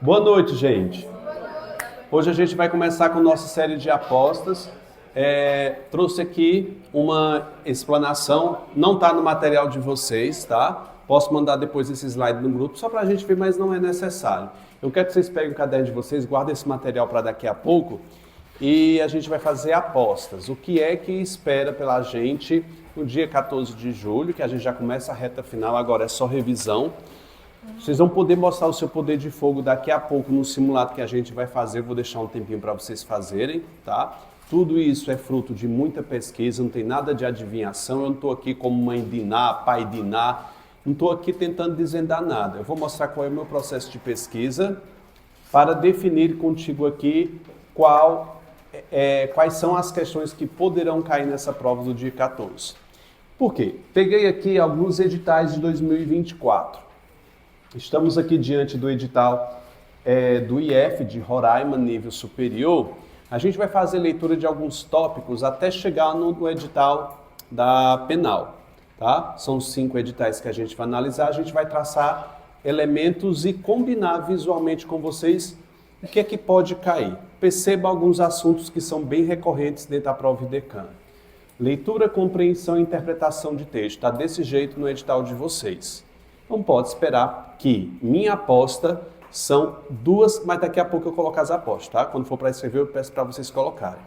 Boa noite, gente. Hoje a gente vai começar com nossa série de apostas. Trouxe aqui uma explanação, não está no material de vocês, tá? Posso mandar depois esse slide no grupo, só para a gente ver, mas não é necessário. Eu quero que vocês peguem o caderno de vocês, guardem esse material para daqui a pouco e a gente vai fazer apostas. O que é que espera pela gente no dia 14 de julho, que a gente já começa a reta final, agora é só revisão. Vocês vão poder mostrar o seu poder de fogo daqui a pouco no simulado que a gente vai fazer. Eu vou deixar um tempinho para vocês fazerem, tá? Tudo isso é fruto de muita pesquisa, não tem nada de adivinhação. Eu não estou aqui como mãe Diná, pai Diná, não estou aqui tentando desvendar nada. Eu vou mostrar qual é o meu processo de pesquisa para definir contigo aqui quais são as questões que poderão cair nessa prova do dia 14. Por quê? Peguei aqui alguns editais de 2024. Estamos aqui diante do edital do IF de Roraima, nível superior. A gente vai fazer leitura de alguns tópicos até chegar no edital da Penal, tá? São 5 editais que a gente vai analisar, a gente vai traçar elementos e combinar visualmente com vocês o que é que pode cair. Perceba alguns assuntos que são bem recorrentes dentro da prova IDECAN. Leitura, compreensão e interpretação de texto. Está desse jeito no edital de vocês. Não pode esperar que minha aposta são 2, mas daqui a pouco eu coloco as apostas, tá? Quando for para escrever, eu peço para vocês colocarem.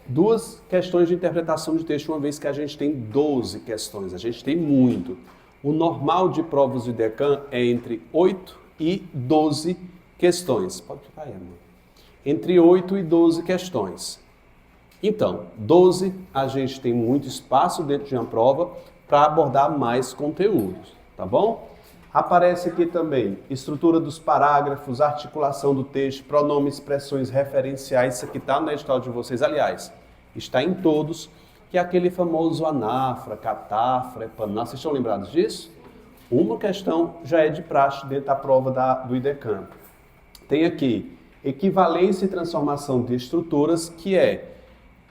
2 questões de interpretação de texto, uma vez que a gente tem 12 questões, a gente tem muito. O normal de provas do IDECAN é entre 8 e 12 questões. Pode ficar aí, amor. Entre 8 e 12 questões. Então, 12, a gente tem muito espaço dentro de uma prova para abordar mais conteúdos. Tá bom? Aparece aqui também estrutura dos parágrafos, articulação do texto, pronomes, expressões referenciais. Isso aqui está no edital de vocês, aliás, está em todos, que é aquele famoso anafra, catáfra, epaná. Vocês estão lembrados disso? Uma questão já é de praxe dentro da prova do IDECAN. Tem aqui equivalência e transformação de estruturas, que é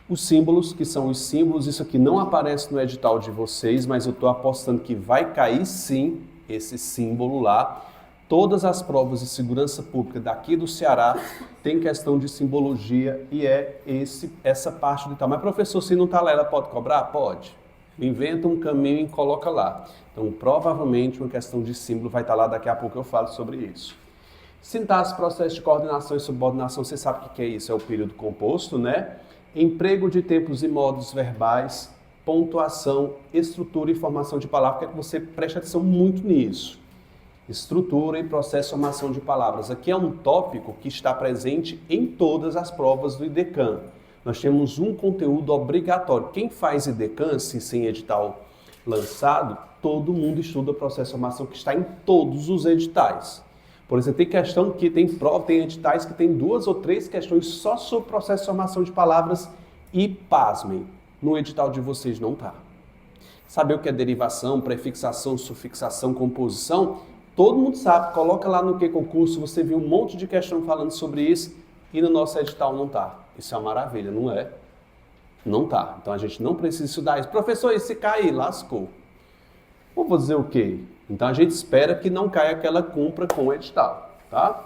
os símbolos, que são os símbolos. Isso aqui não aparece no edital de vocês, mas eu estou apostando que vai cair sim esse símbolo lá. Todas as provas de segurança pública daqui do Ceará tem questão de simbologia e é essa parte do tal. Mas professor, se não está lá, ela pode cobrar? Pode. Inventa um caminho e coloca lá. Então, provavelmente, uma questão de símbolo vai estar lá, daqui a pouco eu falo sobre isso. Sintaxe, processo de coordenação e subordinação, você sabe o que é isso? É o período composto, né? Emprego de tempos e modos verbais, pontuação, estrutura e formação de palavras. Quero que você preste atenção muito nisso. Estrutura e processo de formação de palavras. Aqui é um tópico que está presente em todas as provas do IDECAN. Nós temos um conteúdo obrigatório. Quem faz IDECAN, sem edital lançado, todo mundo estuda o processo de formação que está em todos os editais. Por exemplo, tem questão que tem prova, tem editais que tem 2 ou 3 questões só sobre processo de formação de palavras e, pasmem, no edital de vocês não está. Saber o que é derivação, prefixação, sufixação, composição? Todo mundo sabe, coloca lá no que concurso, você viu um monte de questão falando sobre isso e no nosso edital não está. Isso é uma maravilha, não é? Não está. Então a gente não precisa estudar isso. Professor, e se cair? Lascou. Vou dizer o quê? Então a gente espera que não caia que ela cumpra com o edital, tá?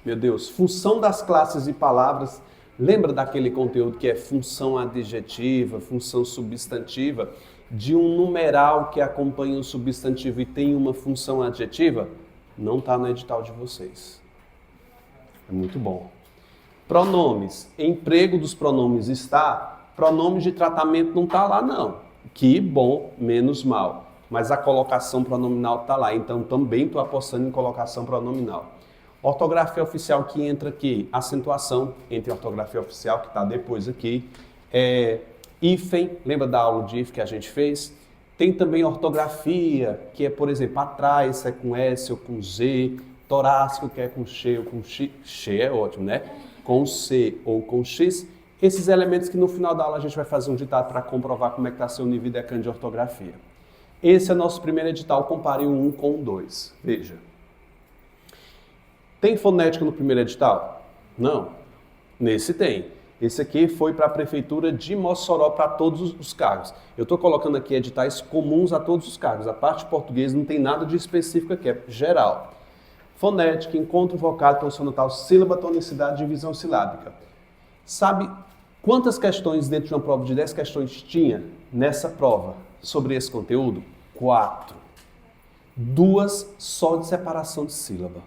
Meu Deus, função das classes e palavras. Lembra daquele conteúdo que é função adjetiva, função substantiva, de um numeral que acompanha o substantivo e tem uma função adjetiva? Não está no edital de vocês. É muito bom. Pronomes. Emprego dos pronomes está. Pronomes de tratamento não está lá, não. Que bom, menos mal. Mas a colocação pronominal está lá. Então, também estou apostando em colocação pronominal. Ortografia oficial que entra aqui. Acentuação entre ortografia oficial, que está depois aqui. Hífen, lembra da aula de hífen que a gente fez? Tem também ortografia, que é, por exemplo, atrás, é com S ou com Z. Torácico, que é com X ou com X. X é ótimo, né? Com C ou com X. Esses elementos que no final da aula a gente vai fazer um ditado para comprovar como é que está seu nível IDECAN de ortografia. Esse é nosso primeiro edital, compare o 1 com o 2. Veja. Tem fonética no primeiro edital? Não. Nesse tem. Esse aqui foi para a Prefeitura de Mossoró, para todos os cargos. Eu estou colocando aqui editais comuns a todos os cargos. A parte de português não tem nada de específico aqui, é geral. Fonética, encontro vocal, consonantal, sílaba, tonicidade, divisão silábica. Sabe quantas questões dentro de uma prova de 10 questões tinha nessa prova sobre esse conteúdo? 4. 2 só de separação de sílaba.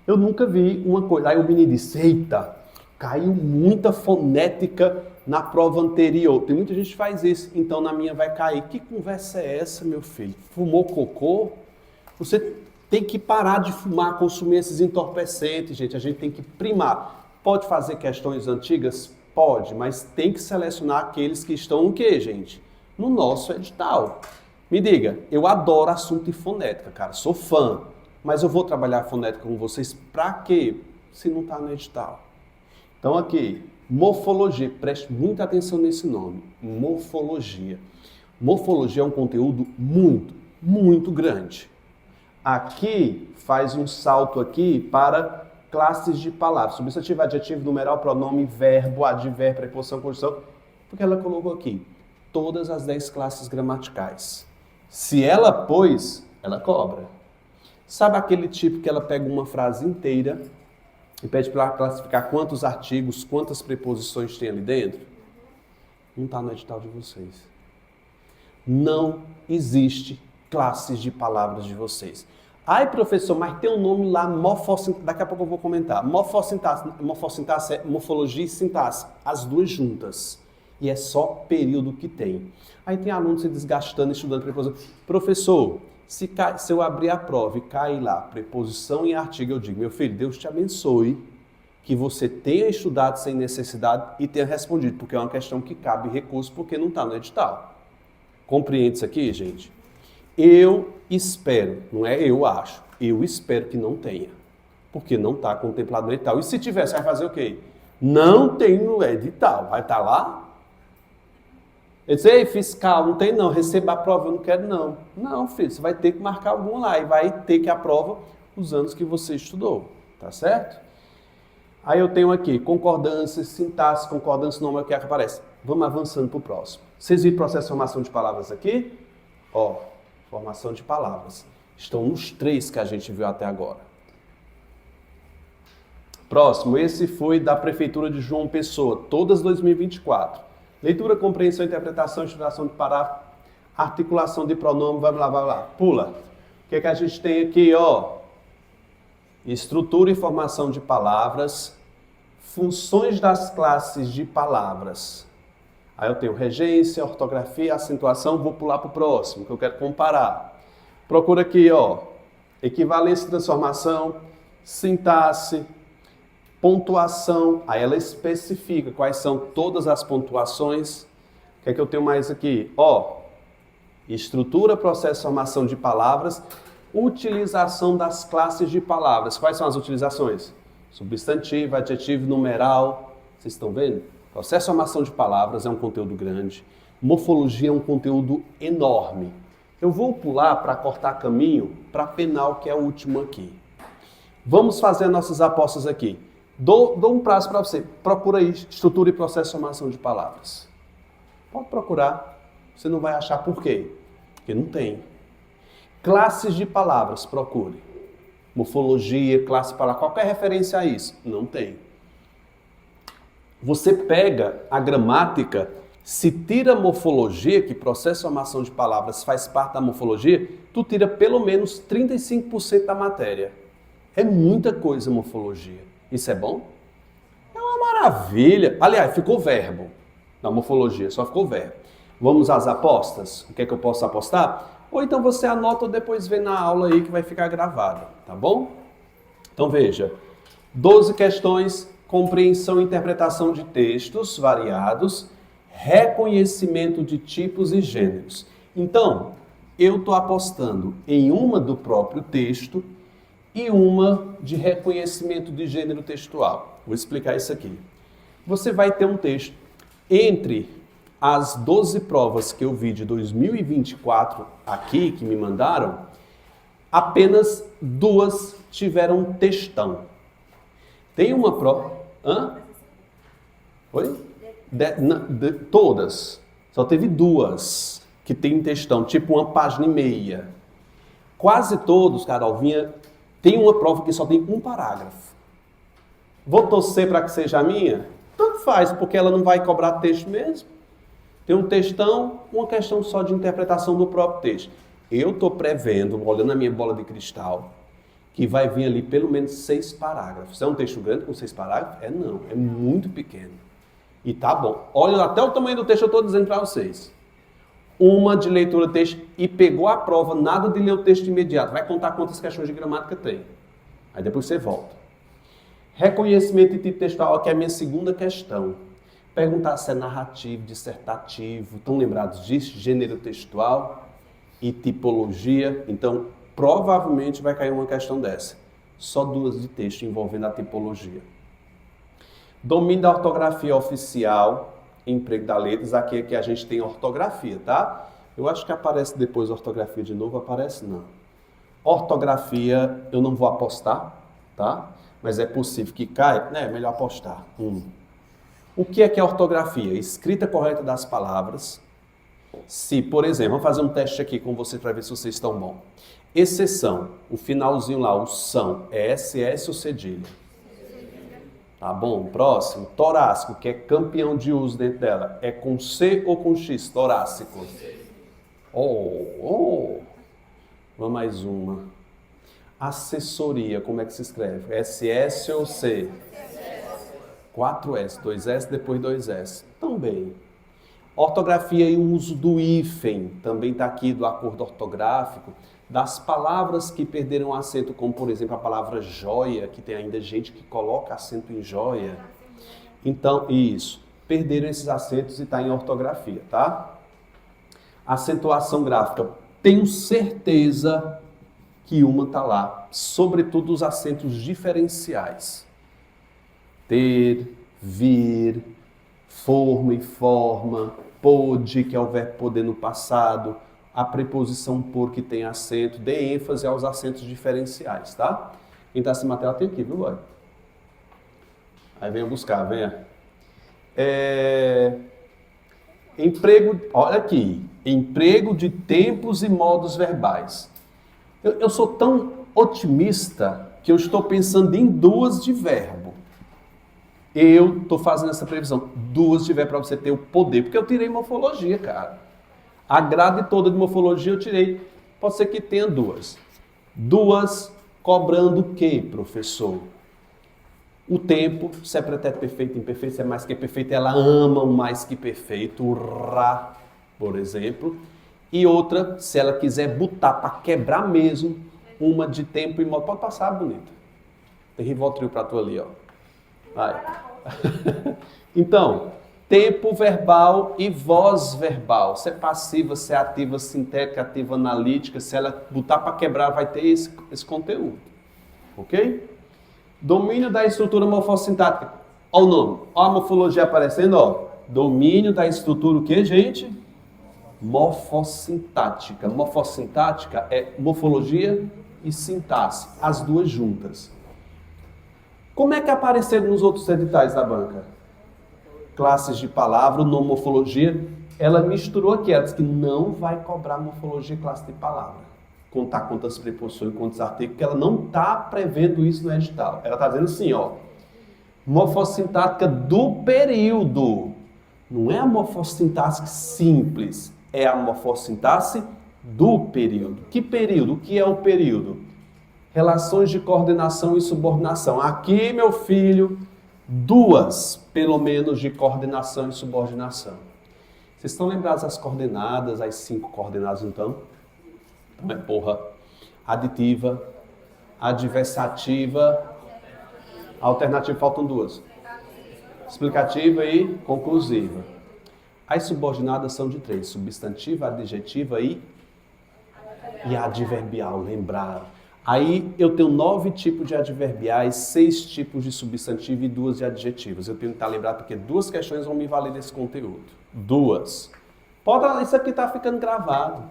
Eu nunca vi uma coisa. Aí o menino disse, eita, caiu muita fonética na prova anterior. Tem muita gente que faz isso, então na minha vai cair. Que conversa é essa, meu filho? Fumou cocô? Você tem que parar de fumar, consumir esses entorpecentes, gente. A gente tem que primar. Pode fazer questões antigas? Pode, mas tem que selecionar aqueles que estão no quê, gente? No nosso edital. Me diga, eu adoro assunto de fonética, cara. Sou fã. Mas eu vou trabalhar fonética com vocês pra quê? Se não tá no edital. Então aqui, morfologia. Preste muita atenção nesse nome. Morfologia. Morfologia é um conteúdo muito, muito grande. Aqui faz um salto aqui para classes de palavras. Substantivo, adjetivo, numeral, pronome, verbo, advérbio, preposição, conjunção. Porque ela colocou aqui todas as 10 classes gramaticais. Se ela pôs, ela cobra. Sabe aquele tipo que ela pega uma frase inteira e pede para classificar quantos artigos, quantas preposições tem ali dentro? Não está no edital de vocês. Não existe classes de palavras de vocês. Ai, professor, mas tem um nome lá, morfossintaxe, daqui a pouco eu vou comentar. Morfossintaxe é morfologia e sintaxe, as duas juntas. E é só período que tem. Aí tem aluno se desgastando, estudando preposição. Professor, se eu abrir a prova e cair lá, preposição e artigo, eu digo, meu filho, Deus te abençoe, que você tenha estudado sem necessidade e tenha respondido, porque é uma questão que cabe recurso, porque não está no edital. Compreende isso aqui, gente? Eu espero, não é eu acho, eu espero que não tenha, porque não está contemplado no edital. E se tiver, você vai fazer o quê? Não tem no edital, vai estar lá? Eu disse, ei, fiscal, não tem não, receba a prova, eu não quero não. Não, filho, você vai ter que marcar algum lá e vai ter que aprovar os anos que você estudou, tá certo? Aí eu tenho aqui, concordância, sintaxe, concordância, nome é o que aparece. Vamos avançando para o próximo. Vocês viram o processo de formação de palavras aqui? Ó, formação de palavras. Estão nos 3 que a gente viu até agora. Próximo, esse foi da Prefeitura de João Pessoa, todas 2024. Leitura, compreensão, interpretação, estruturação de parágrafo, articulação de pronome, vai lá. Pula. O que é que a gente tem aqui, ó? Estrutura e formação de palavras, funções das classes de palavras. Aí eu tenho regência, ortografia, acentuação, vou pular para o próximo, que eu quero comparar. Procura aqui, ó, equivalência e transformação, sintaxe, pontuação, aí ela especifica quais são todas as pontuações. O que é que eu tenho mais aqui? Ó, estrutura, processo de formação de palavras, utilização das classes de palavras. Quais são as utilizações? Substantivo, adjetivo, numeral. Vocês estão vendo? Processo de formação de palavras é um conteúdo grande. Morfologia é um conteúdo enorme. Eu vou pular para cortar caminho para penal, que é o último aqui. Vamos fazer nossas apostas aqui. Dou um prazo para você. Procura aí estrutura e processo de formação de palavras. Pode procurar. Você não vai achar por quê? Porque não tem. Classes de palavras, procure. Morfologia, classe de palavras, qualquer referência a isso. Não tem. Você pega a gramática, se tira a morfologia, que processo de formação de palavras faz parte da morfologia, tu tira pelo menos 35% da matéria. É muita coisa morfologia. Isso é bom? É uma maravilha. Aliás, ficou verbo na morfologia, só ficou verbo. Vamos às apostas? O que é que eu posso apostar? Ou então você anota ou depois vê na aula aí que vai ficar gravado, tá bom? Então veja, 12 questões, compreensão e interpretação de textos variados, reconhecimento de tipos e gêneros. Então, eu estou apostando em uma do próprio texto e uma de reconhecimento de gênero textual. Vou explicar isso aqui. Você vai ter um texto. Entre as 12 provas que eu vi de 2024 aqui, que me mandaram, apenas 2 tiveram um textão. Tem uma prova... Hã? Oi? Todas. Só teve 2 que tem textão, tipo uma página e meia. Quase todos, Carol, Tem uma prova que só tem um parágrafo. Vou torcer para que seja a minha? Tanto faz, porque ela não vai cobrar texto mesmo. Tem um textão, uma questão só de interpretação do próprio texto. Eu estou prevendo, olhando a minha bola de cristal, que vai vir ali pelo menos 6 parágrafos. É um texto grande com 6 parágrafos? Não, é muito pequeno. E tá bom. Olha até o tamanho do texto, eu estou dizendo para vocês. Uma de leitura do texto e pegou a prova, nada de ler o texto imediato. Vai contar quantas questões de gramática tem. Aí depois você volta. Reconhecimento de tipo textual, que é a minha segunda questão. Perguntar se é narrativo, dissertativo. Estão lembrados disso? Gênero textual e tipologia. Então, provavelmente vai cair uma questão dessa. Só 2 de texto envolvendo a tipologia. Domínio da ortografia oficial, emprego da letras. Aqui é que a gente tem ortografia, tá? Eu acho que aparece depois ortografia de novo. Aparece não. Ortografia eu não vou apostar, tá? Mas é possível que caia, né? Melhor apostar. O que é ortografia? Escrita correta das palavras. Se, por exemplo, vamos fazer um teste aqui com vocês para ver se vocês estão bom. Exceção, o finalzinho lá, o são, é SS ou cedilha? Tá bom, próximo. Torácico, que é campeão de uso dentro dela, é com C ou com X? Torácico. Vamos mais uma. Assessoria, como é que se escreve? SS ou C? 4S, 2S, depois 2S. Também. Ortografia e o uso do hífen, também está aqui do acordo ortográfico, das palavras que perderam acento, como por exemplo a palavra joia, que tem ainda gente que coloca acento em joia. Então, isso. Perderam esses acentos e está em ortografia, tá? Acentuação gráfica. Tenho certeza que uma está lá, sobretudo os acentos diferenciais. Ter, vir, forma e forma, pôde, que é o verbo poder no passado, a preposição por que tem acento, dê ênfase aos acentos diferenciais, tá? Quem está sem material tem aqui, viu, Lói? Aí venha buscar, venha. Emprego, olha aqui, emprego de tempos e modos verbais. Eu sou tão otimista que eu estou pensando em 2 de verbo. Eu estou fazendo essa previsão. 2 de verbo para você ter o poder, porque eu tirei morfologia, cara. A grade toda de morfologia eu tirei. Pode ser que tenha 2. 2 cobrando o quê, professor? O tempo, se é pretérito perfeito, imperfeito, se é mais que perfeito, ela ama o mais que perfeito, o ra, por exemplo. E outra, se ela quiser botar para quebrar mesmo, uma de tempo e modo. Pode passar, bonita. Tem Rivotril para tu ali, ó. Vai. Então, tempo verbal e voz verbal. Se é passiva, se é ativa, sintética, ativa, analítica. Se ela botar para quebrar, vai ter esse conteúdo. Ok? Domínio da estrutura morfossintática. Olha o nome. Olha a morfologia aparecendo, ó. Domínio da estrutura o quê, gente? Morfossintática. Morfossintática é morfologia e sintaxe, as 2 juntas. Como é que apareceram nos outros editais da banca? Classes de palavra, nome, morfologia. Ela misturou aqui, ela disse que não vai cobrar morfologia e classe de palavra. Contar quantas preposições, quantos artigos, porque ela não está prevendo isso no edital. Ela está dizendo assim, ó, morfossintática do período. Não é a morfossintaxe simples, é a morfossintaxe do período. Que período? O que é o período? Relações de coordenação e subordinação. Aqui, meu filho, 2, pelo menos, de coordenação e subordinação. Vocês estão lembrados das coordenadas, as 5 coordenadas, então? Então é porra. Aditiva, adversativa, alternativa, faltam 2. Explicativa e conclusiva. As subordinadas são de 3, substantiva, adjetiva e adverbial, lembraram. Aí eu tenho 9 tipos de adverbiais, 6 tipos de substantivo e 2 de adjetivos. Eu tenho que estar lembrado porque 2 questões vão me valer desse conteúdo. 2. Isso aqui está ficando gravado.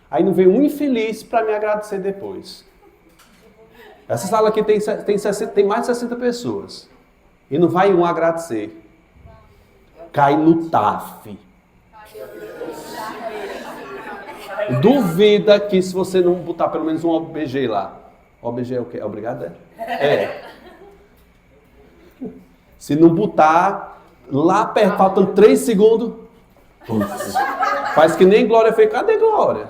Aí não vem um infeliz para me agradecer depois. Essa sala aqui tem mais de 60 pessoas. E não vai um agradecer. Cai no TAF. Duvida que se você não botar pelo menos um OBG lá, OBG é o quê? É obrigado, é? Se não botar lá perto, faltando 3 segundos, faz que nem Glória fez. Cadê Glória?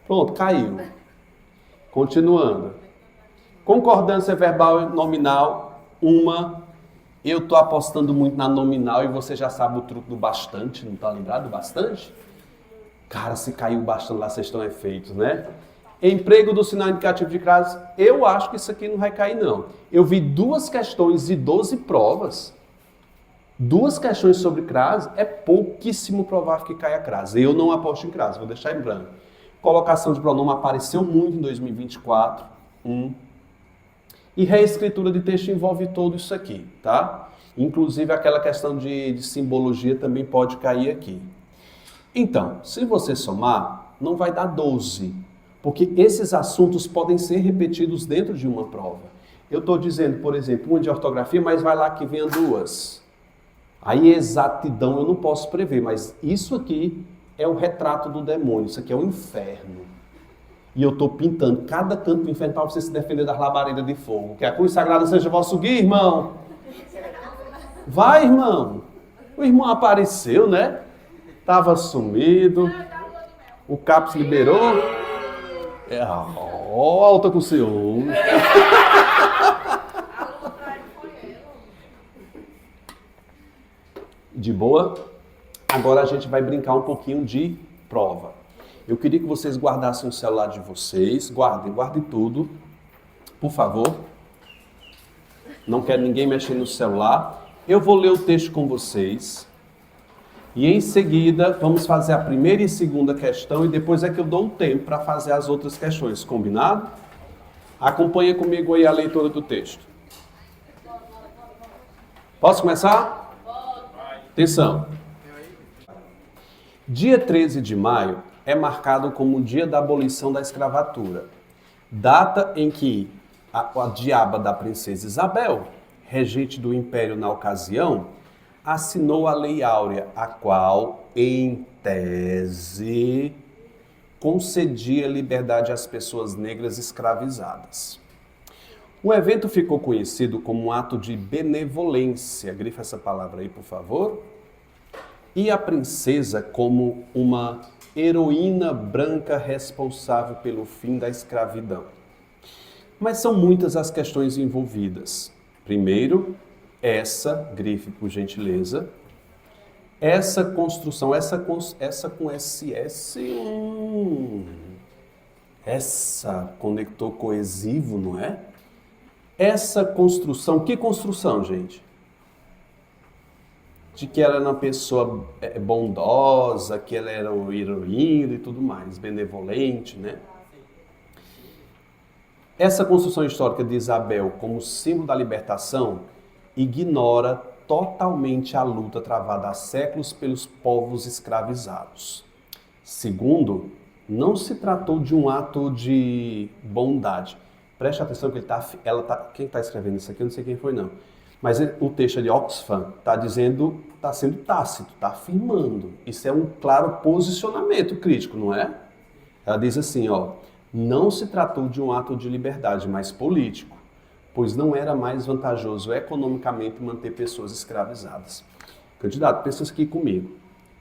Pronto, caiu. Continuando. Concordância verbal e nominal, uma. Eu estou apostando muito na nominal e você já sabe o truque do bastante, não está lembrado do bastante? Cara, se caiu bastante lá, vocês estão efeitos, né? Emprego do sinal indicativo de crase, eu acho que isso aqui não vai cair, não. Eu vi 2 questões de 12 provas. 2 questões sobre crase, é pouquíssimo provável que caia crase. Eu não aposto em crase, vou deixar em branco. Colocação de pronome apareceu muito em 2024. E reescritura de texto envolve tudo isso aqui, tá? Inclusive aquela questão de simbologia também pode cair aqui. Então, se você somar, não vai dar 12, porque esses assuntos podem ser repetidos dentro de uma prova. Eu estou dizendo, por exemplo, uma de ortografia, mas vai lá que venha 2. Aí exatidão eu não posso prever, mas isso aqui é o retrato do demônio, isso aqui é o inferno. E eu estou pintando cada canto do inferno para você se defender das labaredas de fogo. Que a cruz sagrada seja vosso guia, irmão. Vai, irmão. O irmão apareceu, né? Estava sumido. O CAPS liberou. Alta com o senhor. De boa? Agora a gente vai brincar um pouquinho de prova. Eu queria que vocês guardassem o celular de vocês. Guardem tudo, por favor. Não quero ninguém mexer no celular. Eu vou ler o texto com vocês. E em seguida, vamos fazer a primeira e segunda questão e depois é que eu dou um tempo para fazer as outras questões. Combinado? Acompanha comigo aí a leitura do texto. Posso começar? Atenção. Dia 13 de maio é marcado como o dia da abolição da escravatura, data em que a diaba da princesa Isabel, regente do império na ocasião, assinou a Lei Áurea, a qual, em tese, concedia liberdade às pessoas negras escravizadas. O evento ficou conhecido como um ato de benevolência, grifa essa palavra aí, por favor, e a princesa como uma heroína branca responsável pelo fim da escravidão. Mas são muitas as questões envolvidas. Primeiro, grife por gentileza, essa construção, essa com SS, essa conector coesivo, não é? Essa construção, que construção, gente? De que ela era uma pessoa bondosa, que ela era uma heroína e tudo mais, benevolente, né? Essa construção histórica de Isabel como símbolo da libertação ignora totalmente a luta travada há séculos pelos povos escravizados. Segundo, não se tratou de um ato de bondade. Preste atenção que quem está escrevendo isso aqui, eu não sei quem foi não. Mas o texto de Oxfam está dizendo, está sendo tácito, está afirmando. Isso é um claro posicionamento crítico, não é? Ela diz assim, não se tratou de um ato de liberdade, mas político, pois não era mais vantajoso economicamente manter pessoas escravizadas. Candidato, pensa aqui comigo.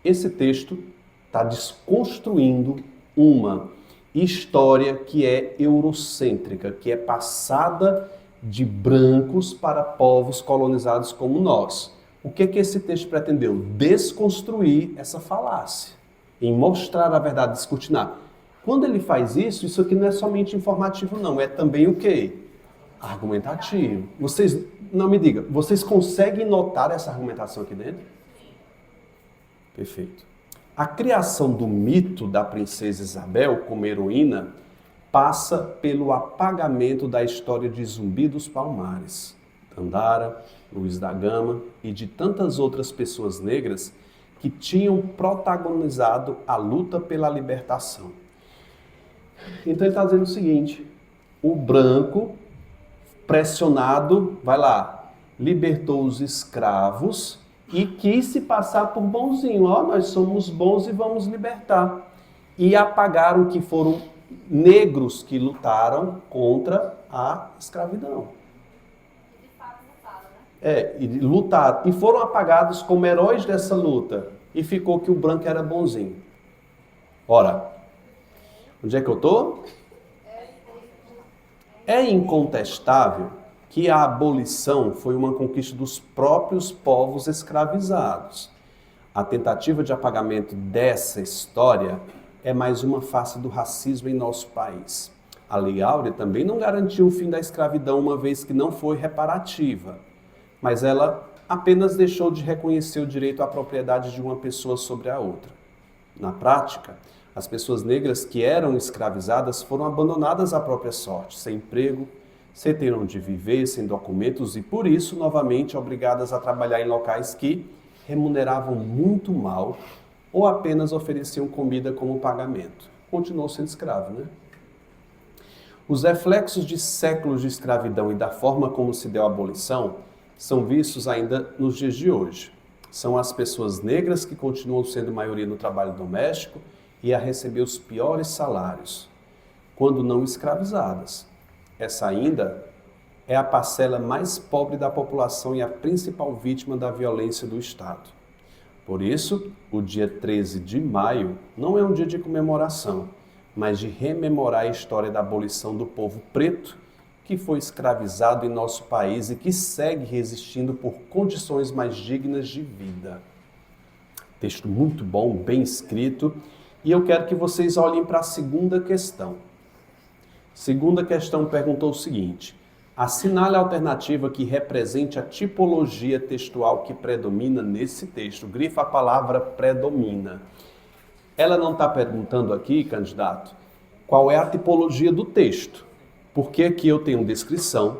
Esse texto está desconstruindo uma história que é eurocêntrica, que é passada de brancos para povos colonizados como nós. O que esse texto pretendeu? Desconstruir essa falácia, em mostrar a verdade, descortinar. Quando ele faz isso, isso aqui não é somente informativo não, é também o quê? Argumentativo. Vocês, não me diga, vocês conseguem notar essa argumentação aqui dentro? Perfeito. A criação do mito da princesa Isabel como heroína passa pelo apagamento da história de Zumbi dos Palmares, Dandara, Luiz da Gama e de tantas outras pessoas negras que tinham protagonizado a luta pela libertação. Então ele está dizendo o seguinte, o branco pressionado, libertou os escravos e quis se passar por bonzinho. Nós somos bons e vamos libertar. E apagaram que foram negros que lutaram contra a escravidão. E lutaram, e foram apagados como heróis dessa luta, e ficou que o branco era bonzinho. Ora, onde é que eu estou? É incontestável que a abolição foi uma conquista dos próprios povos escravizados. A tentativa de apagamento dessa história é mais uma face do racismo em nosso país. A Lei Áurea também não garantiu o fim da escravidão, uma vez que não foi reparativa, mas ela apenas deixou de reconhecer o direito à propriedade de uma pessoa sobre a outra. Na prática, as pessoas negras que eram escravizadas foram abandonadas à própria sorte, sem emprego, sem ter onde viver, sem documentos e, por isso, novamente obrigadas a trabalhar em locais que remuneravam muito mal ou apenas ofereciam comida como pagamento. Continuou sendo escravo, né? Os reflexos de séculos de escravidão e da forma como se deu a abolição são vistos ainda nos dias de hoje. São as pessoas negras que continuam sendo maioria no trabalho doméstico e a receber os piores salários, quando não escravizadas. Essa ainda é a parcela mais pobre da população e a principal vítima da violência do Estado. Por isso, o dia 13 de maio não é um dia de comemoração, mas de rememorar a história da abolição do povo preto que foi escravizado em nosso país e que segue resistindo por condições mais dignas de vida. Texto muito bom, bem escrito, e eu quero que vocês olhem para a segunda questão. Segunda questão perguntou o seguinte: assinale a alternativa que represente a tipologia textual que predomina nesse texto. Grifa a palavra predomina. Ela não está perguntando aqui, candidato, qual é a tipologia do texto. Porque aqui eu tenho descrição,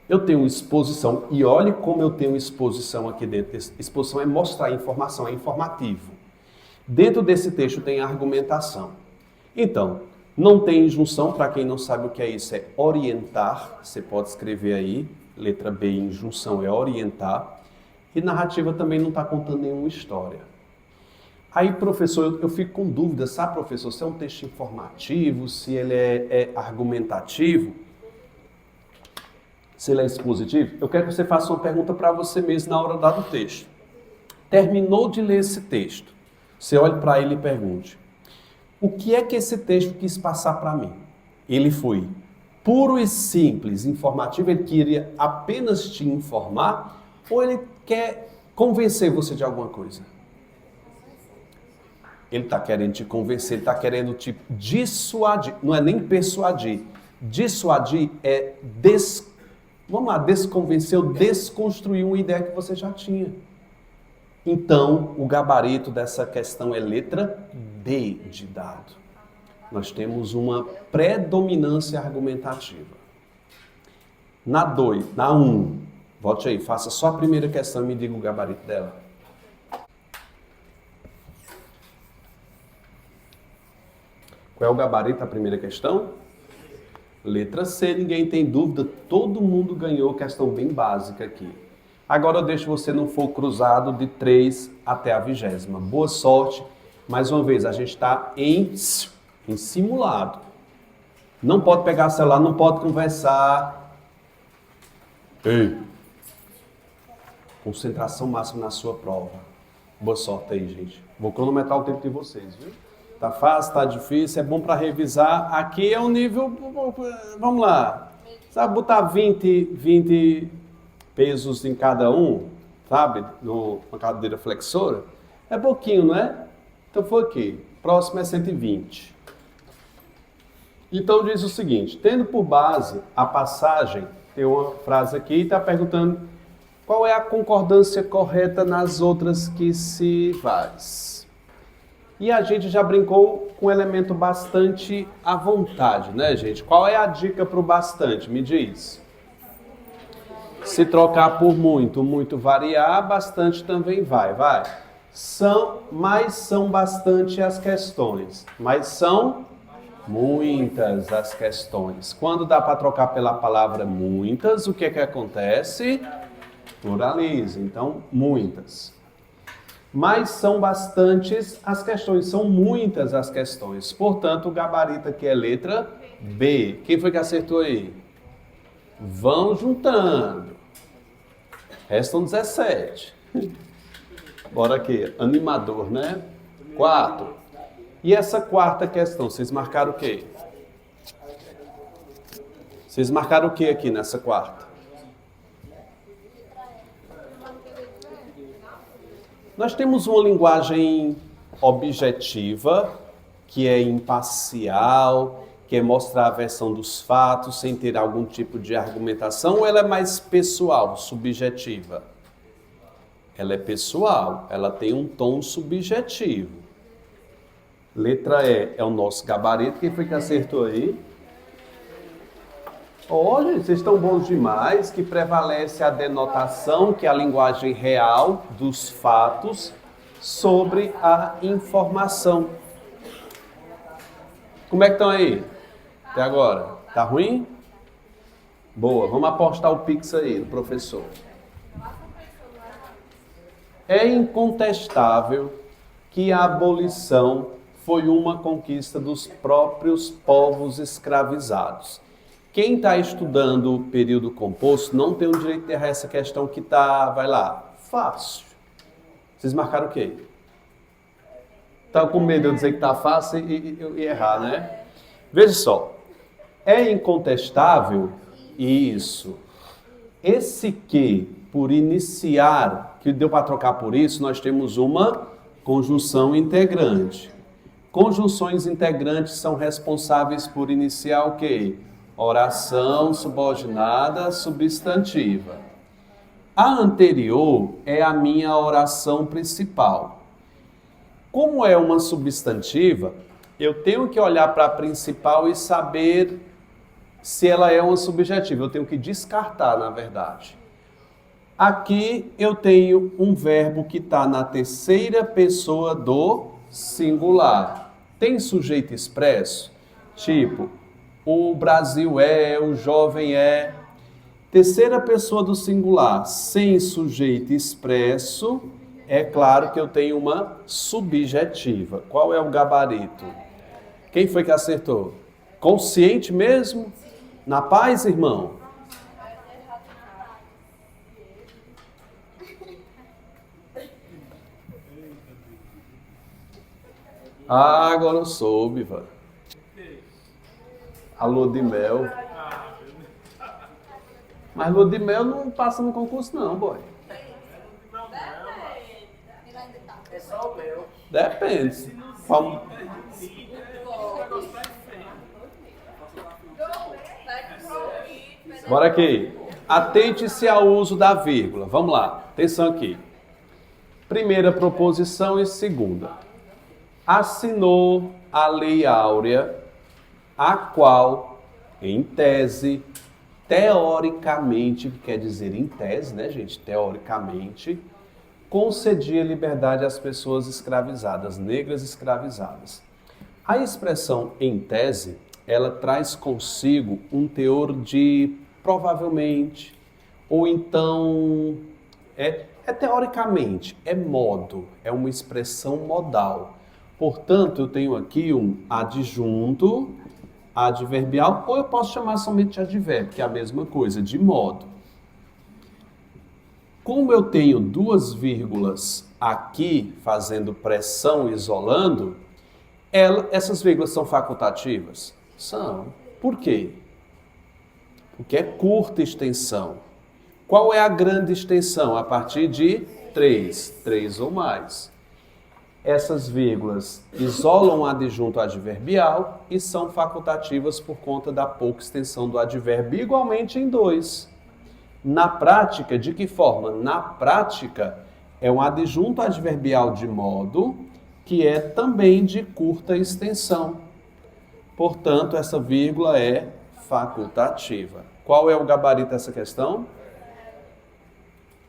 eu tenho exposição, e olhe como eu tenho exposição aqui dentro. Exposição é mostrar informação, é informativo. Dentro desse texto tem argumentação. Então, não tem injunção, para quem não sabe o que é isso, é orientar. Você pode escrever aí, letra B, injunção é orientar. E narrativa também não está contando nenhuma história. Aí, professor, eu fico com dúvida, sabe, professor, se é um texto informativo, se ele é argumentativo, se ele é expositivo. Eu quero que você faça uma pergunta para você mesmo na hora de dar o texto. Terminou de ler esse texto, você olha para ele e pergunte: o que é que esse texto quis passar para mim? Ele foi puro e simples, informativo, ele queria apenas te informar, ou ele quer convencer você de alguma coisa? Ele está querendo te convencer, ele está querendo te dissuadir, não é nem persuadir. Dissuadir é desconvencer ou desconstruir uma ideia que você já tinha. Então, o gabarito dessa questão é letra D de dado. Nós temos uma predominância argumentativa. Na 1, volte aí, faça só a primeira questão e me diga o gabarito dela. Qual é o gabarito da primeira questão? Letra C, ninguém tem dúvida, todo mundo ganhou, questão bem básica aqui. Agora eu deixo você no fogo cruzado de 3 até a 20ª. Boa sorte. Mais uma vez, a gente está em simulado. Não pode pegar celular, não pode conversar. Ei. Concentração máxima na sua prova. Boa sorte aí, gente. Vou cronometrar o tempo de vocês, viu? Tá fácil, tá difícil, é bom para revisar. Aqui é um nível, vamos lá. Sabe botar 20 pesos em cada um, sabe? Na cadeira flexora? É pouquinho, não é? Então foi aqui. Próximo é 120. Então diz o seguinte: tendo por base a passagem, tem uma frase aqui e está perguntando qual é a concordância correta nas outras que se faz. E a gente já brincou com um elemento bastante à vontade, né, gente? Qual é a dica para o bastante? Me diz. Se trocar por muito, muito variar, bastante também vai. Mas são bastante as questões. Mas são muitas as questões. Quando dá para trocar pela palavra muitas, o que é que acontece? Pluraliza. Então, muitas. Mas são bastantes as questões, são muitas as questões. Portanto, o gabarito aqui é letra B. Quem foi que acertou aí? Vão juntando. Restam 17. Bora aqui, animador, né? 4. E essa quarta questão, vocês marcaram o quê? Vocês marcaram o que aqui nessa quarta? Nós temos uma linguagem objetiva, que é imparcial, que é mostrar a versão dos fatos sem ter algum tipo de argumentação, ou ela é mais pessoal, subjetiva? Ela é pessoal, ela tem um tom subjetivo. Letra E é o nosso gabarito. Quem foi que acertou aí? Olha, vocês estão bons demais, que prevalece a denotação, que é a linguagem real dos fatos, sobre a informação. Como é que estão aí? Até agora? Tá ruim? Boa, vamos apostar o Pix aí do professor. É incontestável que a abolição foi uma conquista dos próprios povos escravizados. Quem está estudando o período composto não tem o direito de errar essa questão que está, vai lá, fácil. Vocês marcaram o quê? Tá com medo de eu dizer que está fácil e errar, né? Veja só, é incontestável isso. Esse que, por iniciar, que deu para trocar por isso, nós temos uma conjunção integrante. Conjunções integrantes são responsáveis por iniciar o quê? Oração subordinada substantiva. A anterior é a minha oração principal. Como é uma substantiva, eu tenho que olhar para a principal e saber se ela é uma subjetiva. Eu tenho que descartar, na verdade. Aqui eu tenho um verbo que está na terceira pessoa do singular. Tem sujeito expresso? Tipo, o Brasil é, o jovem é. Terceira pessoa do singular, sem sujeito expresso, é claro que eu tenho uma subjetiva. Qual é o gabarito? Quem foi que acertou? Consciente mesmo? Na paz, irmão? Ah, agora eu soube, velho. A lua de mel. Mas lua de mel não passa no concurso não, boy. É só o mel. Depende. Bora aqui. Atente-se ao uso da vírgula. Vamos lá. Atenção aqui. Primeira proposição e segunda. Assinou a Lei Áurea, a qual, em tese, teoricamente, que quer dizer em tese, né, gente? Teoricamente, concedia liberdade às pessoas escravizadas, negras escravizadas. A expressão em tese, ela traz consigo um teor de provavelmente, ou então, é teoricamente, é modo, é uma expressão modal. Portanto, eu tenho aqui um adjunto, adverbial, ou eu posso chamar somente de advérbio, que é a mesma coisa, de modo. Como eu tenho duas vírgulas aqui, fazendo pressão, isolando, essas vírgulas são facultativas? São. Por quê? Porque é curta extensão. Qual é a grande extensão? A partir de 3 ou mais. Essas vírgulas isolam o adjunto adverbial e são facultativas por conta da pouca extensão do advérbio, igualmente em 2. Na prática, de que forma? Na prática, é um adjunto adverbial de modo que é também de curta extensão. Portanto, essa vírgula é facultativa. Qual é o gabarito dessa questão?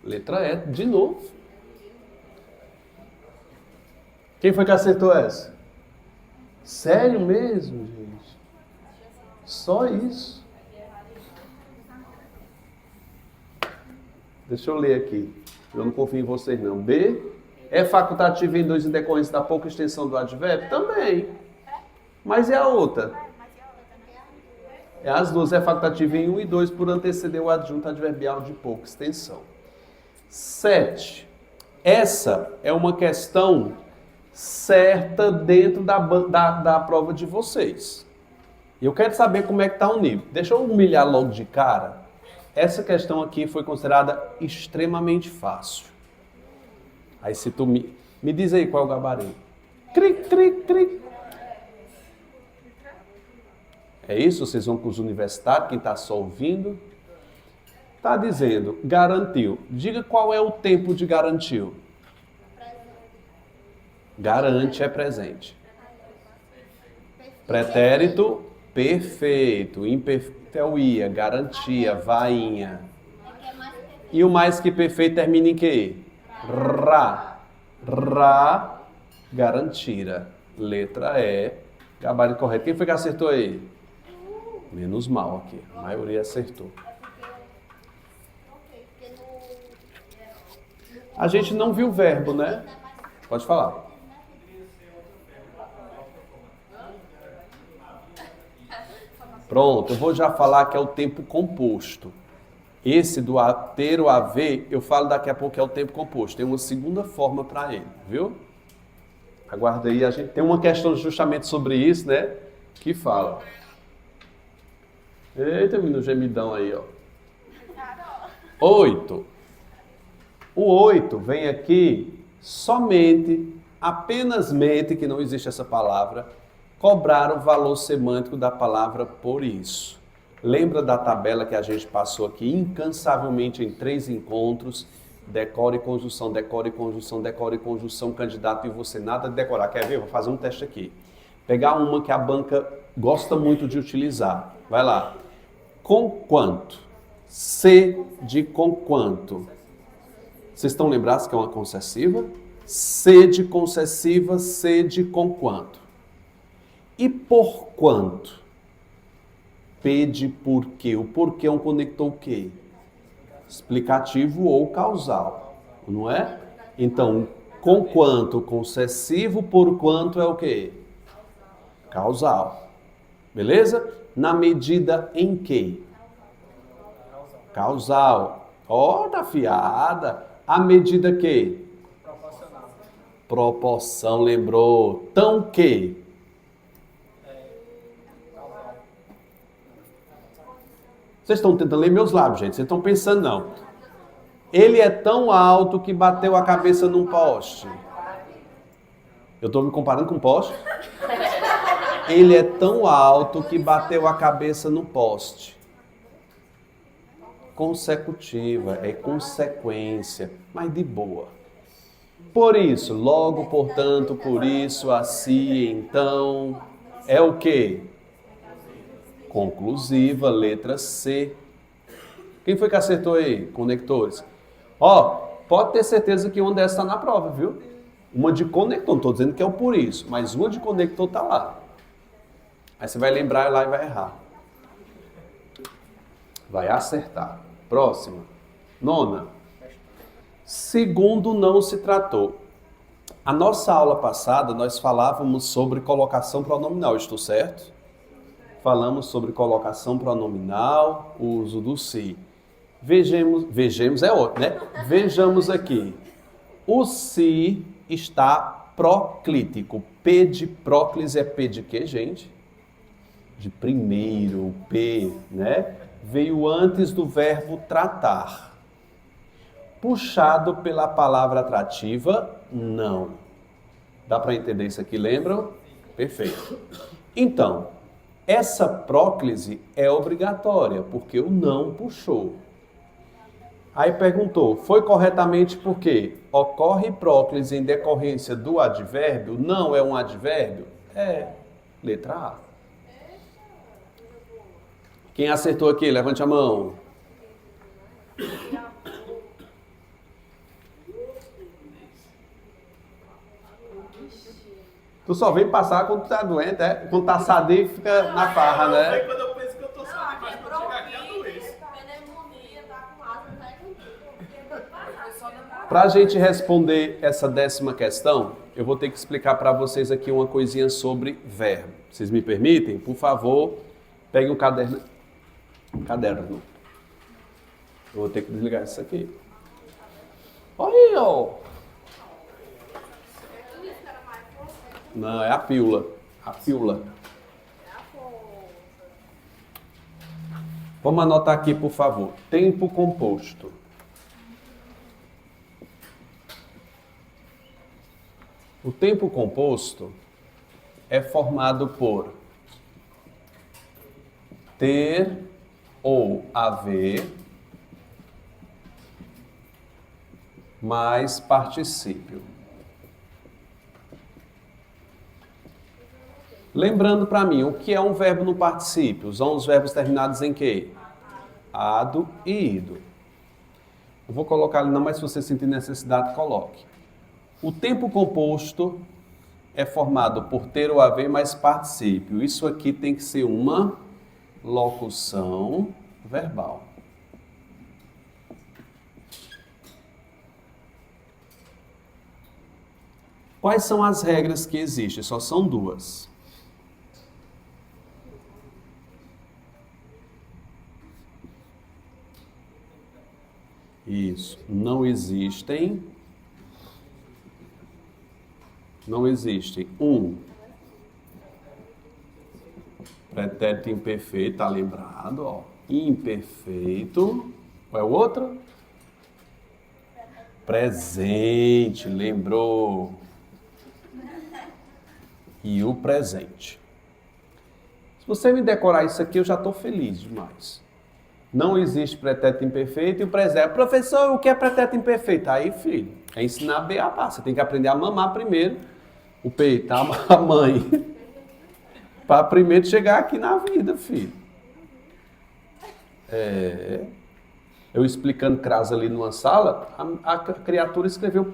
Letra E, de novo. Quem foi que acertou essa? Sério mesmo, gente? Só isso? Deixa eu ler aqui. Eu não confio em vocês não. B, É facultativo em 2 em decorrência da pouca extensão do advérbio? Também. Mas é a outra? É as duas. É facultativo em 1 e 2 por anteceder o adjunto adverbial de pouca extensão. 7. Essa é uma questão certa dentro da prova de vocês. Eu quero saber como é que está o nível. Deixa eu humilhar logo de cara. Essa questão aqui foi considerada extremamente fácil. Aí se tu me diz aí qual é o gabarito. Cri, cri, cri. É isso? Vocês vão com os universitários, quem está só ouvindo. Está dizendo, garantiu. Diga qual é o tempo de garantiu. Garante é presente. Pretérito, perfeito. Imperfeito é o ia, garantia, vainha. E o mais que perfeito termina em quê? Ra. Ra, garantira. Letra E, gabarito correto. Quem foi que acertou aí? Menos mal aqui. A maioria acertou. A gente não viu o verbo, né? Pode falar. Pronto, eu vou já falar que é o tempo composto. Esse do ter o haver, eu falo daqui a pouco que é o tempo composto. Tem uma segunda forma para ele, viu? Aguarda aí, a gente tem uma questão justamente sobre isso, né? Que fala. Eita, menino gemidão aí, ó. 8. O 8 vem aqui somente, apenas mente, que não existe essa palavra, cobrar o valor semântico da palavra por isso. Lembra da tabela que a gente passou aqui incansavelmente em 3 encontros? Decore conjunção, decore conjunção, decore conjunção, candidato e você nada de decorar. Quer ver? Vou fazer um teste aqui. Pegar uma que a banca gosta muito de utilizar. Vai lá. Com quanto? C de com quanto? Vocês estão lembrados que é uma concessiva? C de concessiva, C de com quanto? E por quanto? P de porquê. O porquê é um conector o quê? Explicativo ou causal, não é? Então, com quanto concessivo, por quanto é o quê? Causal. Beleza? Na medida em que? Causal. Ó, tá afiada. A medida que? Proporcional. Proporção, lembrou. Tão que? Vocês estão tentando ler meus lábios, gente. Vocês estão pensando, não. Ele é tão alto que bateu a cabeça num poste. Eu estou me comparando com um poste? Ele é tão alto que bateu a cabeça no poste. Consecutiva, é consequência, mas de boa. Por isso, logo, portanto, por isso, assim, então, é o quê? Conclusiva, letra C. Quem foi que acertou aí? Conectores. Ó, pode ter certeza que uma dessas está na prova, viu? Uma de conector, não estou dizendo que é o por isso, mas uma de conector está lá. Aí você vai lembrar lá e vai errar. Vai acertar. Próxima. 9. Segundo não se tratou. A nossa aula passada nós falávamos sobre colocação pronominal, estou certo? Falamos sobre colocação pronominal, o uso do se. Vejamos é outro, né? Vejamos aqui. O se está proclítico. P de próclise é P de quê, gente? De primeiro, P, né? Veio antes do verbo tratar. Puxado pela palavra atrativa? Não. Dá para entender isso aqui, lembram? Perfeito. Então, essa próclise é obrigatória, porque o não puxou. Aí perguntou, foi corretamente por quê? Ocorre próclise em decorrência do advérbio? Não é um advérbio? É. Letra A. Quem acertou aqui? Levante a mão. Tu só vem passar quando tu tá doente, é? Quando tá sadio, fica na farra, né? Aí quando eu penso que eu tô sabendo, mas quando chegar aqui eu doenço. Pneumonia, tá com asma, vai com tudo. Para a gente responder essa 10ª questão, eu vou ter que explicar para vocês aqui uma coisinha sobre verbo. Vocês me permitem? Por favor, peguem o caderno. Eu vou ter que desligar isso aqui. Olha aí, ó. Não, é a pílula. A pílula. Vamos anotar aqui, por favor. Tempo composto. O tempo composto é formado por ter ou haver mais particípio. Lembrando para mim, o que é um verbo no particípio? São os verbos terminados em quê? Ado e ido. Eu vou colocar ali não, mas se você sentir necessidade, coloque. O tempo composto é formado por ter ou haver mais particípio. Isso aqui tem que ser uma locução verbal. Quais são as regras que existem? Só são 2. Isso. Não existem. Pretérito imperfeito, tá lembrado, ó. Imperfeito. Qual é o outro? Presente, lembrou. E o presente. Se você me decorar isso aqui, eu já estou feliz demais. Não existe pretérito imperfeito e o presente. Professor, o que é pretérito imperfeito? Aí, filho, é ensinar beabá. Você tem que aprender a mamar primeiro o peito, a mãe. Para primeiro chegar aqui na vida, filho. Eu explicando crase ali numa sala, a criatura escreveu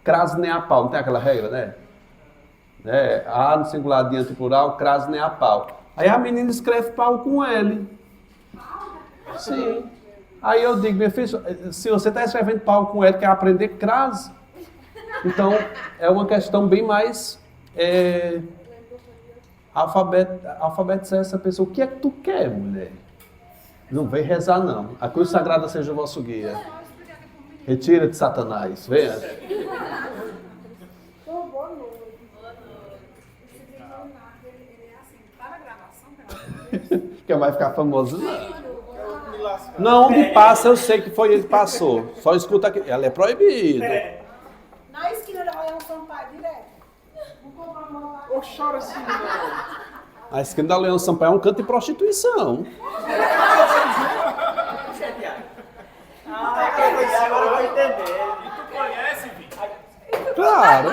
crase nem a pau. Não tem aquela regra, né? A no singular de antiplural, crase nem a pau. Aí a menina escreve pau com L. Sim. Aí eu digo, minha filha, se você está escrevendo pau com L, quer aprender crase? Então, é uma questão bem mais alfabetizar essa pessoa. O que é que tu quer, mulher? Não vem rezar, não. A cruz sagrada seja o vosso guia. Retira de Satanás. Venha. Boa noite. Esse Leonardo, ele é assim, para a gravação, Que vai ficar famoso, não. Não, onde passa, eu sei que foi ele que passou. Só escuta aqui. Ela é proibida. Na esquina da Leão Sampaio, direto. Não compra a mão lá. Ou chora assim, não. A esquina da Leão Sampaio é um canto de prostituição. Agora eu vou entender. E tu conhece, Vitor? Claro.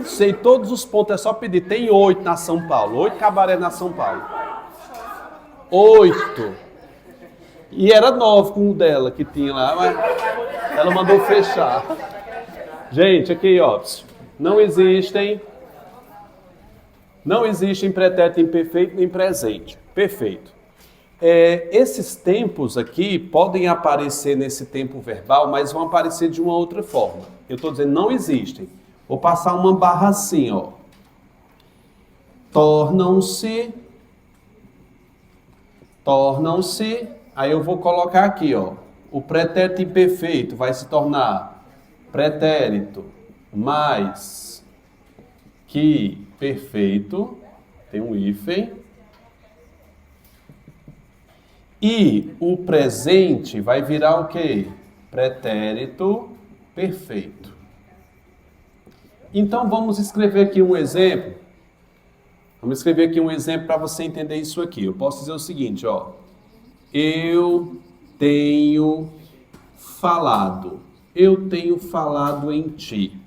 Sei todos os pontos, é só pedir. Tem 8 na São Paulo. 8 cabaré na São Paulo. 8. E era 9 com o dela que tinha lá, mas ela mandou fechar. Gente, aqui, ó. Não existem pretérito imperfeito nem presente. Perfeito. Esses tempos aqui podem aparecer nesse tempo verbal, mas vão aparecer de uma outra forma. Eu estou dizendo, não existem. Vou passar uma barra assim, ó. Tornam-se. Aí eu vou colocar aqui, ó. O pretérito imperfeito vai se tornar pretérito mais que perfeito. Tem um hífen. E o presente vai virar o quê? Pretérito perfeito. Então vamos escrever aqui um exemplo. Vamos escrever aqui um exemplo para você entender isso aqui. Eu posso dizer o seguinte, ó. Eu tenho falado. Eu tenho falado em ti.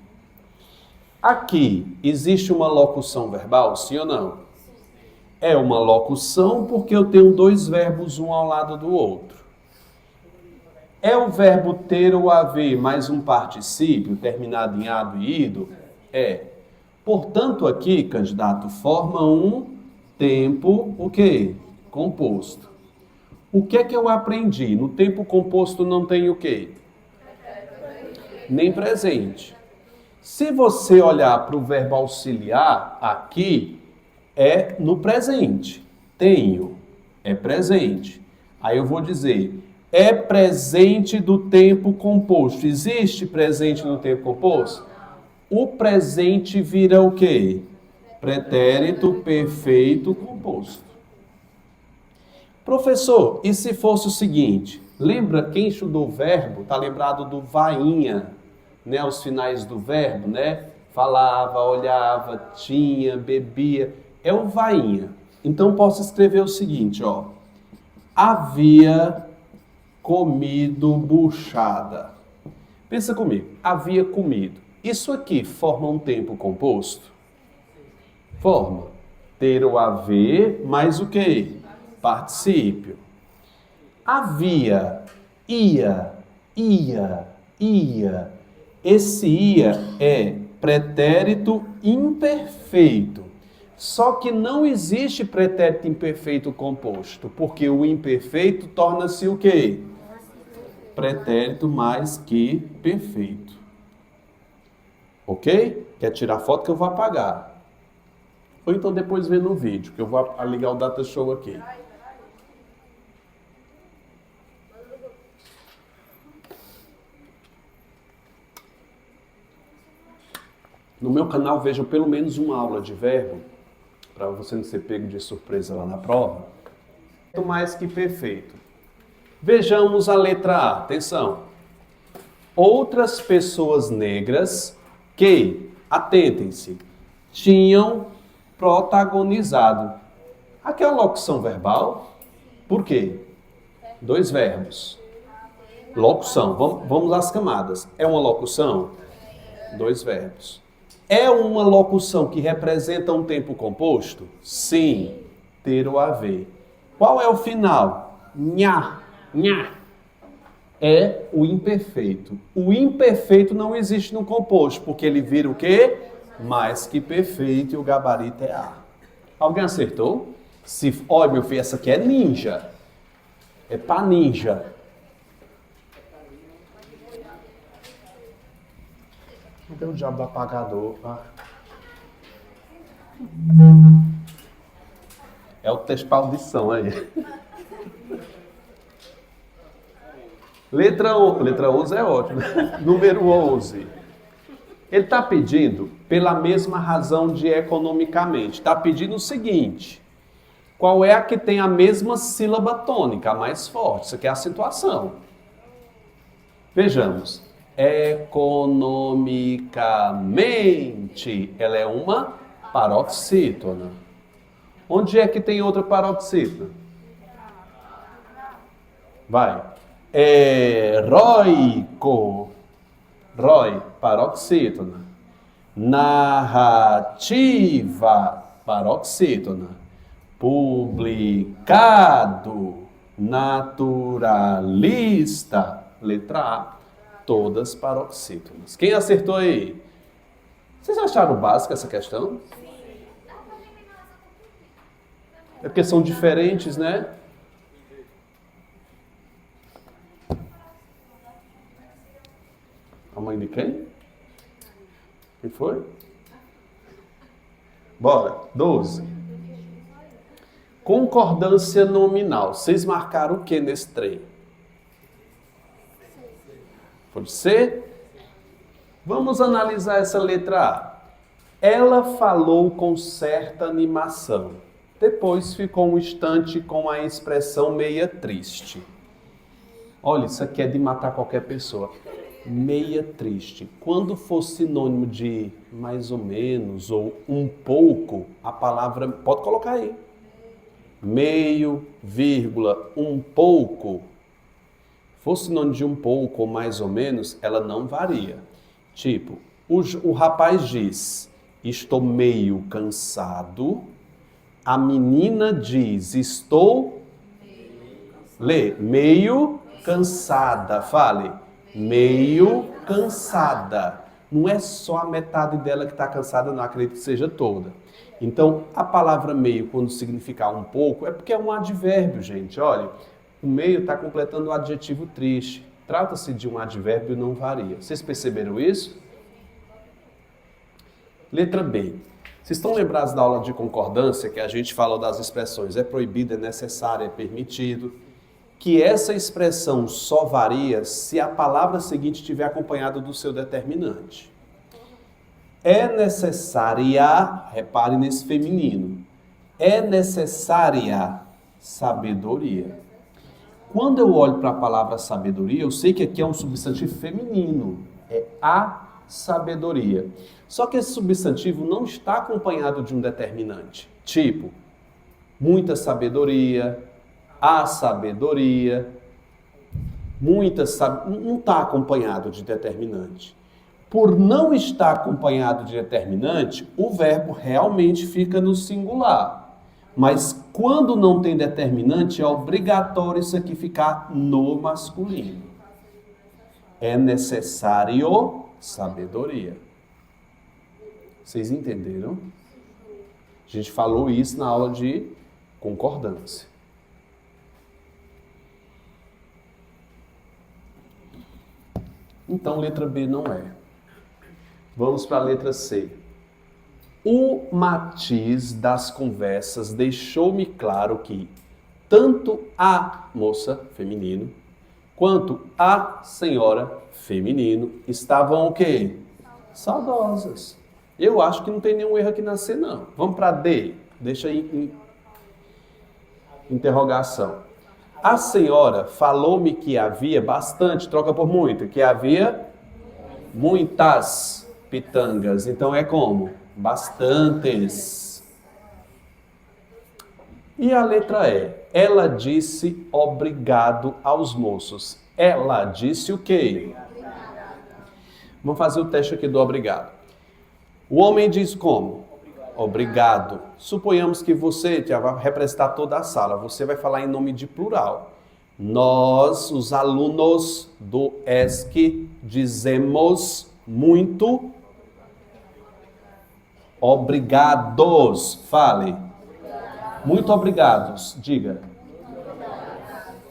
Aqui, existe uma locução verbal, sim ou não? É uma locução porque eu tenho 2 verbos, um ao lado do outro. É o verbo ter ou haver mais um particípio, terminado em ado e ido? É. Portanto, aqui, candidato, forma um tempo, o quê? Composto. O que é que eu aprendi? No tempo composto não tem o quê? nem presente. Se você olhar para o verbo auxiliar, aqui é no presente. Tenho, é presente. Aí eu vou dizer, é presente do tempo composto. Existe presente no tempo composto? O presente vira o quê? Pretérito perfeito composto. Professor, e se fosse o seguinte? Lembra quem estudou o verbo? Está lembrado do vainha, né? Os finais do verbo, né? Falava, olhava, tinha, bebia. É o vainha. Então posso escrever o seguinte, ó. Havia comido buchada. Pensa comigo. Havia comido. Isso aqui forma um tempo composto? Forma. Ter ou haver, mais o quê? Particípio. Havia, ia. Esse ia é pretérito imperfeito. Só que não existe pretérito imperfeito composto, porque o imperfeito torna-se o quê? Pretérito mais que perfeito. Ok? Quer tirar foto que eu vou apagar. Ou então depois vê no vídeo, que eu vou ligar o data show aqui. No meu canal vejam pelo menos uma aula de verbo, para você não ser pego de surpresa lá na prova. Mais que perfeito. Vejamos a letra A. Atenção. Outras pessoas negras que, atentem-se, tinham protagonizado. Aqui é a locução verbal. Por quê? 2 verbos. Locução. Vamos às camadas. É uma locução? 2 verbos. É uma locução que representa um tempo composto? Sim. Ter ou haver. Qual é o final? Nha. É o imperfeito. O imperfeito não existe no composto, porque ele vira o quê? Mais que perfeito, e o gabarito é A. Alguém acertou? Olha, meu filho, essa aqui é ninja. É pra ninja. Cadê o diabo do apagador? É o teste para audição aí. Letra 11 é ótimo. Número 11. Ele está pedindo pela mesma razão de economicamente. Está pedindo o seguinte. Qual é a que tem a mesma sílaba tônica, a mais forte? Isso aqui é a acentuação. Vejamos. Economicamente. Ela é uma paroxítona. Onde é que tem outra paroxítona? Vai. Heróico. Roi, paroxítona. Narrativa, paroxítona. Publicado. Naturalista. Letra A. Todas paroxítonas. Quem acertou aí? Vocês acharam básica essa questão? É porque são diferentes, né? A mãe de quem? Quem foi? Bora. 12. Concordância nominal. Vocês marcaram o que nesse trem? Pode ser? Vamos analisar essa letra A. Ela falou com certa animação. Depois ficou um instante com a expressão meia triste. Olha, isso aqui é de matar qualquer pessoa. Meia triste. Quando for sinônimo de mais ou menos ou um pouco, a palavra... Pode colocar aí. Meio, vírgula, um pouco. For sinônimo de um pouco ou mais ou menos, ela não varia. Tipo, o rapaz diz, estou meio cansado. A menina diz, estou... Lê, meio cansada. Fale, meio cansada. Não é só a metade dela que está cansada, não acredito que seja toda. Então, a palavra meio, quando significar um pouco, é porque é um advérbio, gente. Olha, o meio está completando o adjetivo triste. Trata-se de um advérbio, não varia. Vocês perceberam isso? Letra B. Vocês estão lembrados da aula de concordância, que a gente falou das expressões é proibido, é necessário, é permitido? Que essa expressão só varia se a palavra seguinte estiver acompanhada do seu determinante. É necessária, repare nesse feminino, é necessária sabedoria. Quando eu olho para a palavra sabedoria, eu sei que aqui é um substantivo feminino, é a sabedoria. Só que esse substantivo não está acompanhado de um determinante, tipo, muita sabedoria, a sabedoria, não está acompanhado de determinante. Por não estar acompanhado de determinante, o verbo realmente fica no singular. Mas quando não tem determinante, é obrigatório isso aqui ficar no masculino. É necessário sabedoria. Vocês entenderam? A gente falou isso na aula de concordância. Então, letra B não é. Vamos para a letra C. O matiz das conversas deixou-me claro que tanto a moça, feminino, quanto a senhora, feminino, estavam o quê? Saudosas. Eu acho que não tem nenhum erro aqui na C, não. Vamos para D. Deixa aí em interrogação. A senhora falou-me que havia bastante, troca por muito, que havia muitas pitangas. Então é como? Bastantes. E a letra E. Ela disse obrigado aos moços. Ela disse o quê? Vamos fazer o teste aqui do obrigado. O homem diz como? Obrigado. Suponhamos que você vai representar toda a sala. Você vai falar em nome de plural. Nós, os alunos do ESC, dizemos muito obrigados. Fale. Muito obrigados. Diga.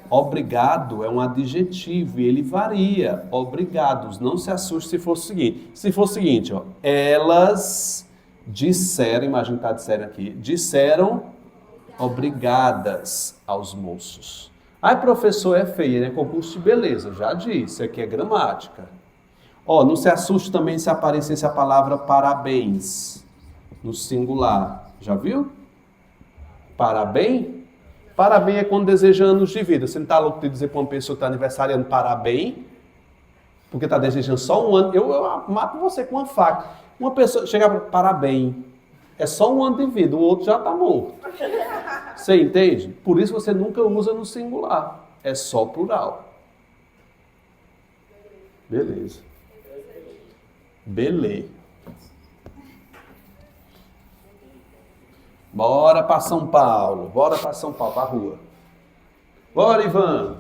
Obrigado é um adjetivo e ele varia. Obrigados. Não se assuste se for o seguinte. Se for o seguinte, ó. Elas disseram, imagina que está disseram aqui, disseram obrigadas aos moços. Ai, professor, é feio, né? Concurso de beleza. Já disse, aqui é gramática. Ó, não se assuste também se aparecesse a palavra parabéns no singular. Já viu? Parabéns? Parabéns é quando deseja anos de vida. Você não está louco de dizer para uma pessoa que está aniversariando parabéns, porque está desejando só um ano. Eu mato você com uma faca. Uma pessoa chega para parabéns, é só um ano de vida, o outro já está morto. Você entende? Por isso você nunca usa no singular. É só plural. Beleza. Beleza. Bora para São Paulo, para a rua. Bora, Ivan.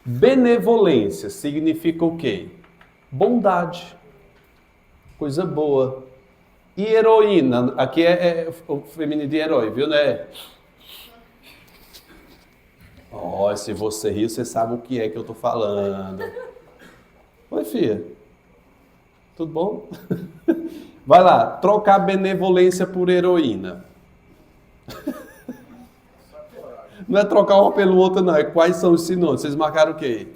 Benevolência significa o quê? Bondade, coisa boa. E heroína, aqui é o feminino de herói, viu, né? Ó, se você rir, você sabe o que é que eu tô falando. Oi, filha. Tudo bom? Vai lá, trocar benevolência por heroína. Não é trocar uma pelo outro, não. É quais são os sinônimos. Vocês marcaram o quê?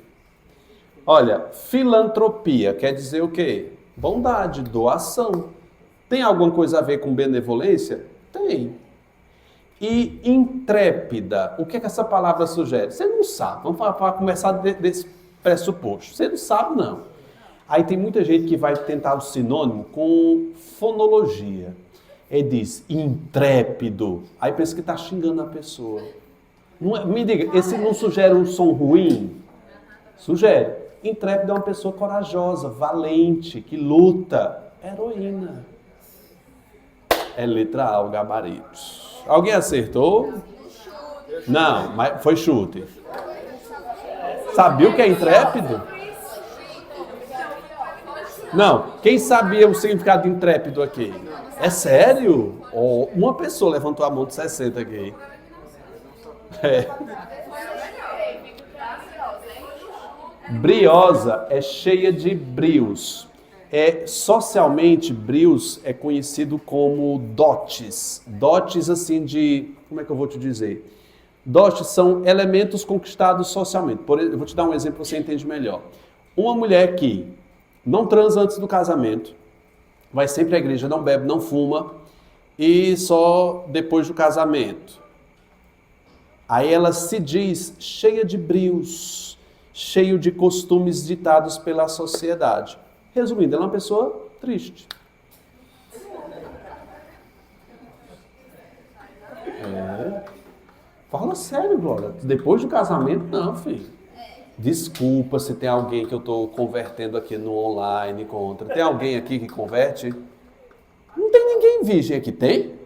Olha, filantropia quer dizer o quê? Bondade, doação. Tem alguma coisa a ver com benevolência? Tem. E intrépida, o que é que essa palavra sugere? Você não sabe. Vamos começar desse pressuposto. Você não sabe, não. Aí tem muita gente que vai tentar o sinônimo com fonologia. Ele diz intrépido. Aí pensa que está xingando a pessoa. Não, me diga, esse não sugere um som ruim? Sugere. Intrépido é uma pessoa corajosa, valente, que luta. Heroína. É letra A, o gabarito. Alguém acertou? Não, mas foi chute. Sabia o que é intrépido? Não, quem sabia o significado de intrépido aqui? É sério? Oh, uma pessoa levantou a mão de 60 aqui. É. Briosa é cheia de brios. Socialmente, brios é conhecido como dotes. Dotes assim de... Como é que eu vou te dizer? Dotes são elementos conquistados socialmente. Eu vou te dar um exemplo para você entender melhor. Uma mulher que não transa antes do casamento, vai sempre à igreja, não bebe, não fuma, e só depois do casamento. Aí ela se diz cheia de brios, cheio de costumes ditados pela sociedade. Resumindo, ela é uma pessoa triste. Fala sério, Glória. Depois do casamento, não, filho. Desculpa se tem alguém que eu estou convertendo aqui no online contra. Tem alguém aqui que converte? Não tem ninguém virgem aqui, tem?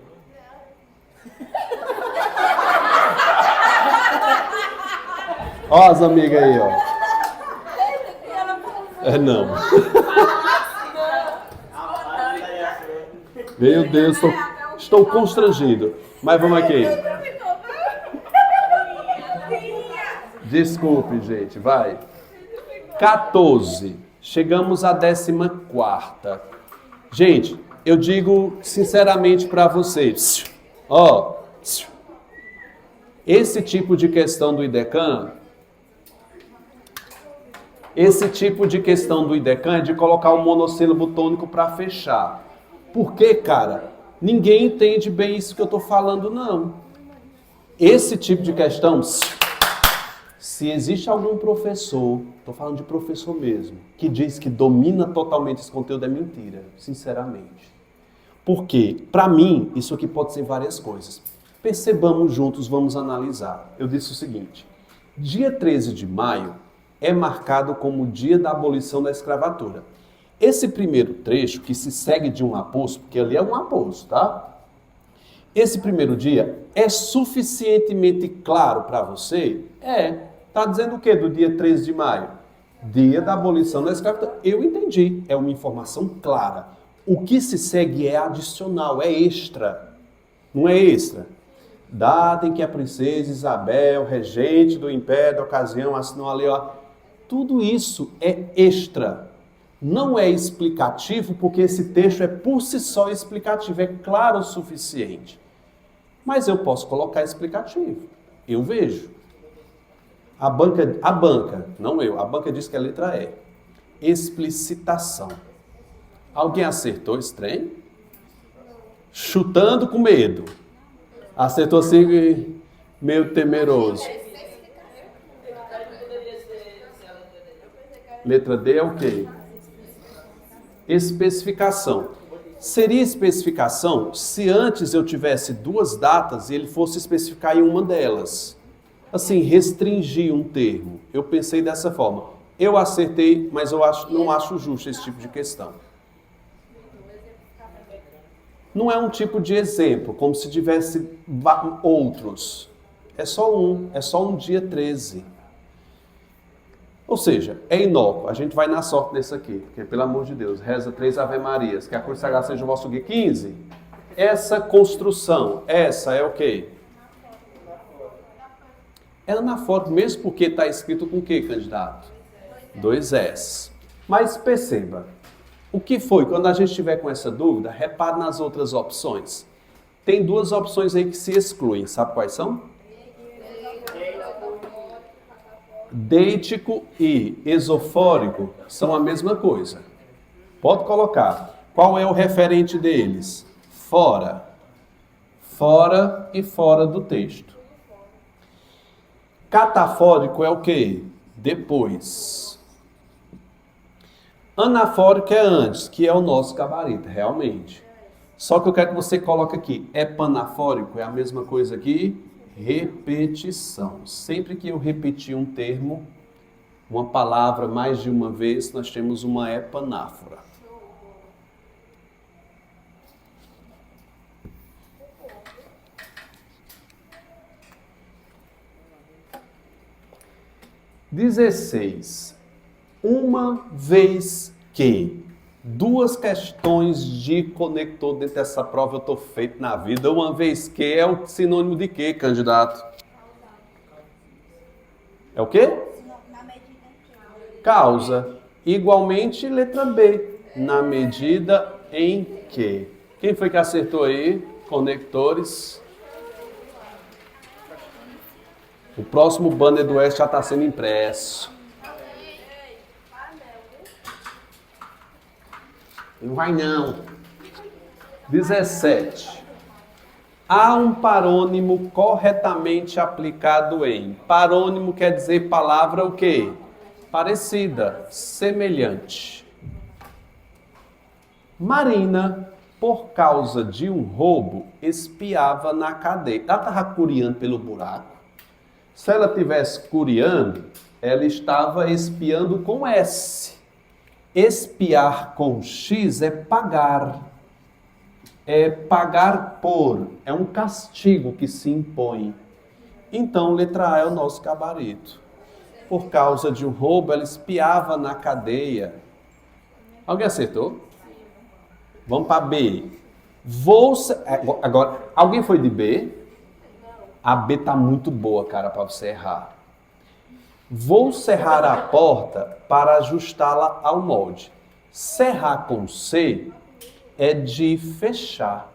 Ó as amigas aí, ó. Não. Meu Deus, estou constrangido. Mas vamos aqui. Desculpe, gente, vai. 14. Chegamos à 14ª. Gente, eu digo sinceramente para vocês. Ó, esse tipo de questão do IDECAN, é de colocar o monossílabo tônico para fechar. Por quê, cara? Ninguém entende bem isso que eu estou falando, não. Esse tipo de questão... Se existe algum professor, estou falando de professor mesmo, que diz que domina totalmente esse conteúdo, é mentira, sinceramente. Porque, para mim, isso aqui pode ser várias coisas. Percebamos juntos, vamos analisar. Eu disse o seguinte, dia 13 de maio é marcado como o dia da abolição da escravatura. Esse primeiro trecho, que se segue de um aposto, porque ali é um aposto, tá? Esse primeiro dia é suficientemente claro para você? Está dizendo o quê do dia 13 de maio? Dia da abolição da escravidão. Eu entendi, é uma informação clara. O que se segue é adicional, é extra. Não é extra. Data em que a princesa Isabel, regente do império da ocasião, assinou ali, ó. Tudo isso é extra. Não é explicativo, porque esse texto é por si só explicativo, é claro o suficiente. Mas eu posso colocar explicativo. Eu vejo. A banca, não eu, a banca diz que a letra E. Explicitação. Alguém acertou esse trem? Chutando com medo. Acertou assim, meio temeroso. Letra D é o quê? Especificação. Seria especificação se antes eu tivesse duas datas e ele fosse especificar em uma delas. Assim, restringir um termo. Eu pensei dessa forma. Eu acertei, mas eu não acho justo esse tipo de questão. Não é um tipo de exemplo, como se tivesse outros. É só um dia 13. Ou seja, é inócuo. A gente vai na sorte nesse aqui, porque pelo amor de Deus, reza 3 Ave Marias, que a cruz sagrada seja o vosso guia. 15. Essa construção, essa é o quê? É anafórico, mesmo porque está escrito com o quê, candidato? 2 S. Mas perceba, o que foi? Quando a gente estiver com essa dúvida, repare nas outras opções. Tem duas opções aí que se excluem, sabe quais são? Deítico e esofórico são a mesma coisa. Pode colocar. Qual é o referente deles? Fora. Fora e fora do texto. Catafórico é o quê? Depois. Anafórico é antes, que é o nosso gabarito, realmente. Só que eu quero que você coloque aqui. Epanafórico é a mesma coisa aqui. Repetição. Sempre que eu repetir um termo, uma palavra mais de uma vez, nós temos uma epanáfora. Uma vez que duas questões de conector dentro dessa prova eu estou feito na vida. Uma vez que é o sinônimo de quê, candidato? É o quê? Causa. Igualmente, letra B. Na medida em que. Quem foi que acertou aí? Conectores. O próximo banner do Oeste já está sendo impresso. Não vai não. 17. Há um parônimo corretamente aplicado em. Parônimo quer dizer palavra o quê? Parecida, semelhante. Marina, por causa de um roubo, espiava na cadeia. Ela estava curiando pelo buraco. Se ela tivesse curiando, ela estava espiando com S. Espiar com X é pagar. É pagar por. É um castigo que se impõe. Então, letra A é o nosso gabarito. Por causa de um roubo, ela espiava na cadeia. Alguém acertou? Vamos para B. Agora, alguém foi de B? A B tá muito boa, cara, para você errar. Vou serrar a porta para ajustá-la ao molde. Serrar com C é de fechar.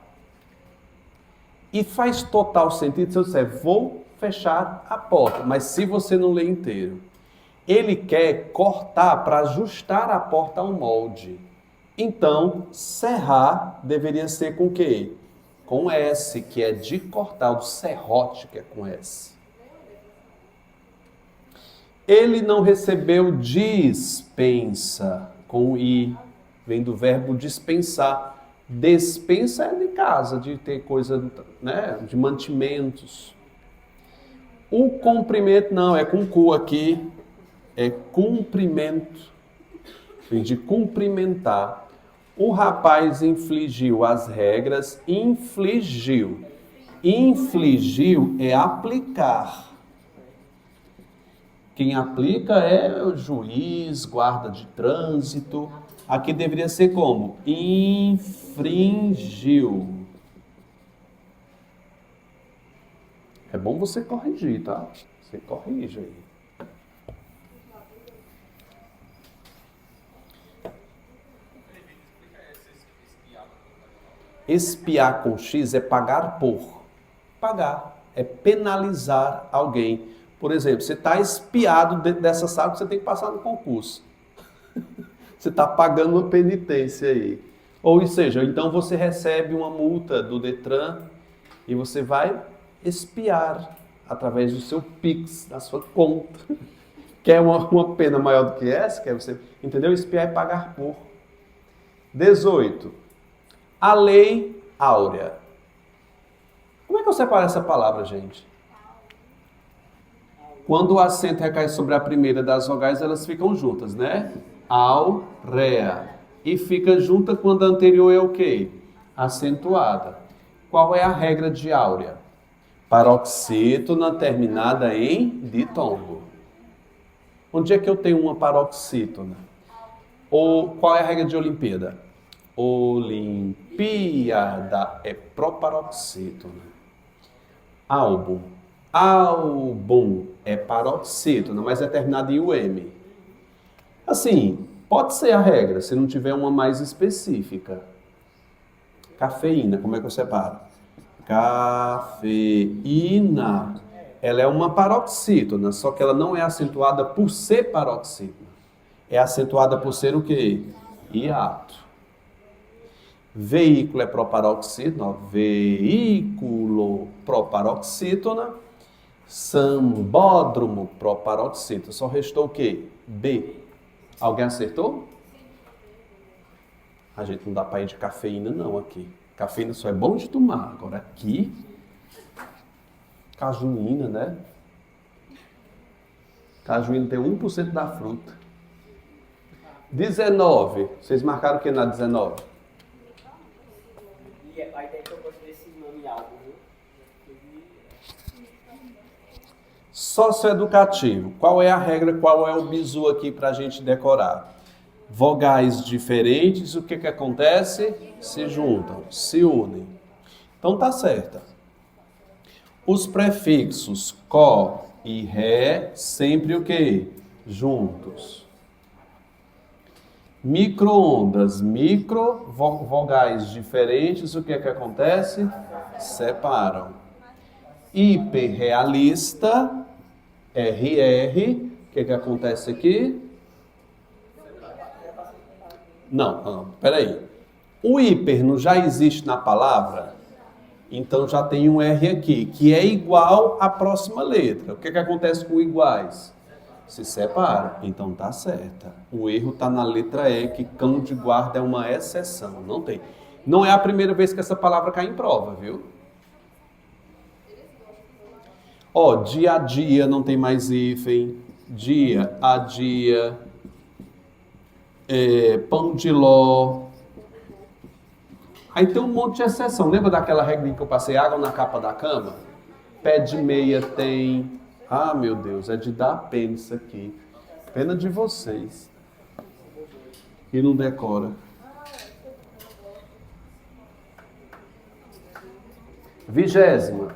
E faz total sentido se eu disser, vou fechar a porta. Mas se você não ler inteiro. Ele quer cortar para ajustar a porta ao molde. Então, serrar deveria ser com o quê? Com S, que é de cortar, o serrote, que é com S. Ele não recebeu dispensa, com I, vem do verbo dispensar. Despensa é de casa, de ter coisa, né, de mantimentos. O cumprimento, não, é com cu aqui, é cumprimento, vem de cumprimentar. O rapaz infligiu as regras, infligiu. Infligiu é aplicar. Quem aplica é o juiz, guarda de trânsito. Aqui deveria ser como? Infringiu. É bom você corrigir, tá? Você corrige aí. Espiar com X é pagar por. Pagar é penalizar alguém. Por exemplo, você está espiado dentro dessa sala que você tem que passar no concurso. Você está pagando uma penitência aí. Ou seja, então você recebe uma multa do Detran e você vai espiar através do seu Pix, da sua conta. Quer uma pena maior do que essa? Quer você, entendeu? Espiar é pagar por. 18. A lei áurea. Como é que eu separo essa palavra, gente? Quando o acento recai sobre a primeira das vogais, elas ficam juntas, né? Áurea. E fica junta quando a anterior é o quê? Acentuada. Qual é a regra de áurea? Paroxítona terminada em ditongo. Onde é que eu tenho uma paroxítona? Ou qual é a regra de Olimpíada? Olimpíada é proparoxítona. Álbum. Álbum é paroxítona, mas é terminado em UM. Assim, pode ser a regra, se não tiver uma mais específica. Cafeína, como é que eu separo? Cafeína, ela é uma paroxítona, só que ela não é acentuada por ser paroxítona. É acentuada por ser o quê? Hiato. Veículo é proparoxítona, veículo proparoxítona. Sambódromo proparoxítona. Só restou o quê? B. Alguém acertou? A gente não dá para ir de cafeína não aqui. Cafeína só é bom de tomar. Agora aqui, cajuína, né? Cajuína tem 1% da fruta. 19. Vocês marcaram o que na 19? E a ideia que eu gosto desse nome algo, viu? Socioeducativo. Qual é a regra, qual é o bizu aqui para a gente decorar? Vogais diferentes, o que acontece? Se juntam, se unem. Então tá certa. Os prefixos co e ré, sempre o quê? Juntos. Micro-ondas, vogais diferentes, o que é que acontece? Separam. Hiperrealista, RR, o que é que acontece aqui? Não, peraí. O hiper não já existe na palavra? Então já tem um R aqui, que é igual à próxima letra. O que é que acontece com iguais? Se separam. Então tá certa. O erro tá na letra E, que cão de guarda é uma exceção. Não tem. Não é a primeira vez que essa palavra cai em prova, viu? Ó, dia a dia não tem mais hífen. Dia a dia. Pão de ló. Aí tem um monte de exceção. Lembra daquela regrinha que eu passei água na capa da cama? Pé de meia tem. Ah, meu Deus, é de dar pena isso aqui. Pena de vocês. E não decora. 20ª.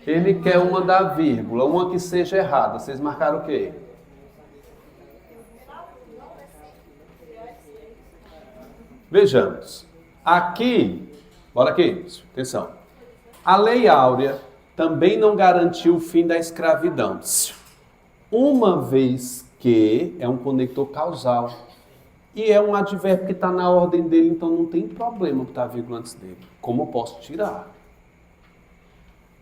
Ele quer uma da vírgula, uma que seja errada. Vocês marcaram o quê? Vejamos. Aqui, bora aqui, atenção. A Lei Áurea também não garantiu o fim da escravidão. Uma vez que é um conector causal. E é um advérbio que está na ordem dele, então não tem problema botar vírgula antes dele. Como eu posso tirar?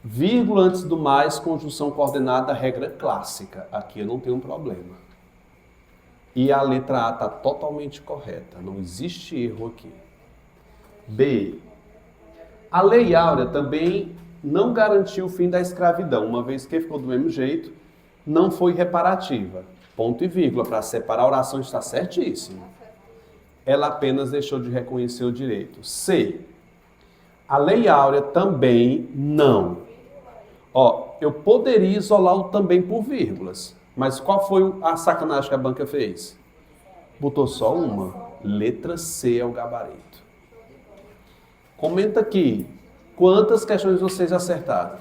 Vírgula antes do mais, conjunção coordenada, regra clássica. Aqui eu não tenho problema. E a letra A está totalmente correta. Não existe erro aqui. B. A Lei Áurea também não garantiu o fim da escravidão, uma vez que ficou do mesmo jeito, não foi reparativa. Ponto e vírgula, para separar a oração está certíssimo. Ela apenas deixou de reconhecer o direito. C. A Lei Áurea também não. Ó, eu poderia isolar o também por vírgulas, mas qual foi a sacanagem que a banca fez? Botou só uma. Letra C é o gabarito. Comenta aqui. Quantas questões vocês acertaram?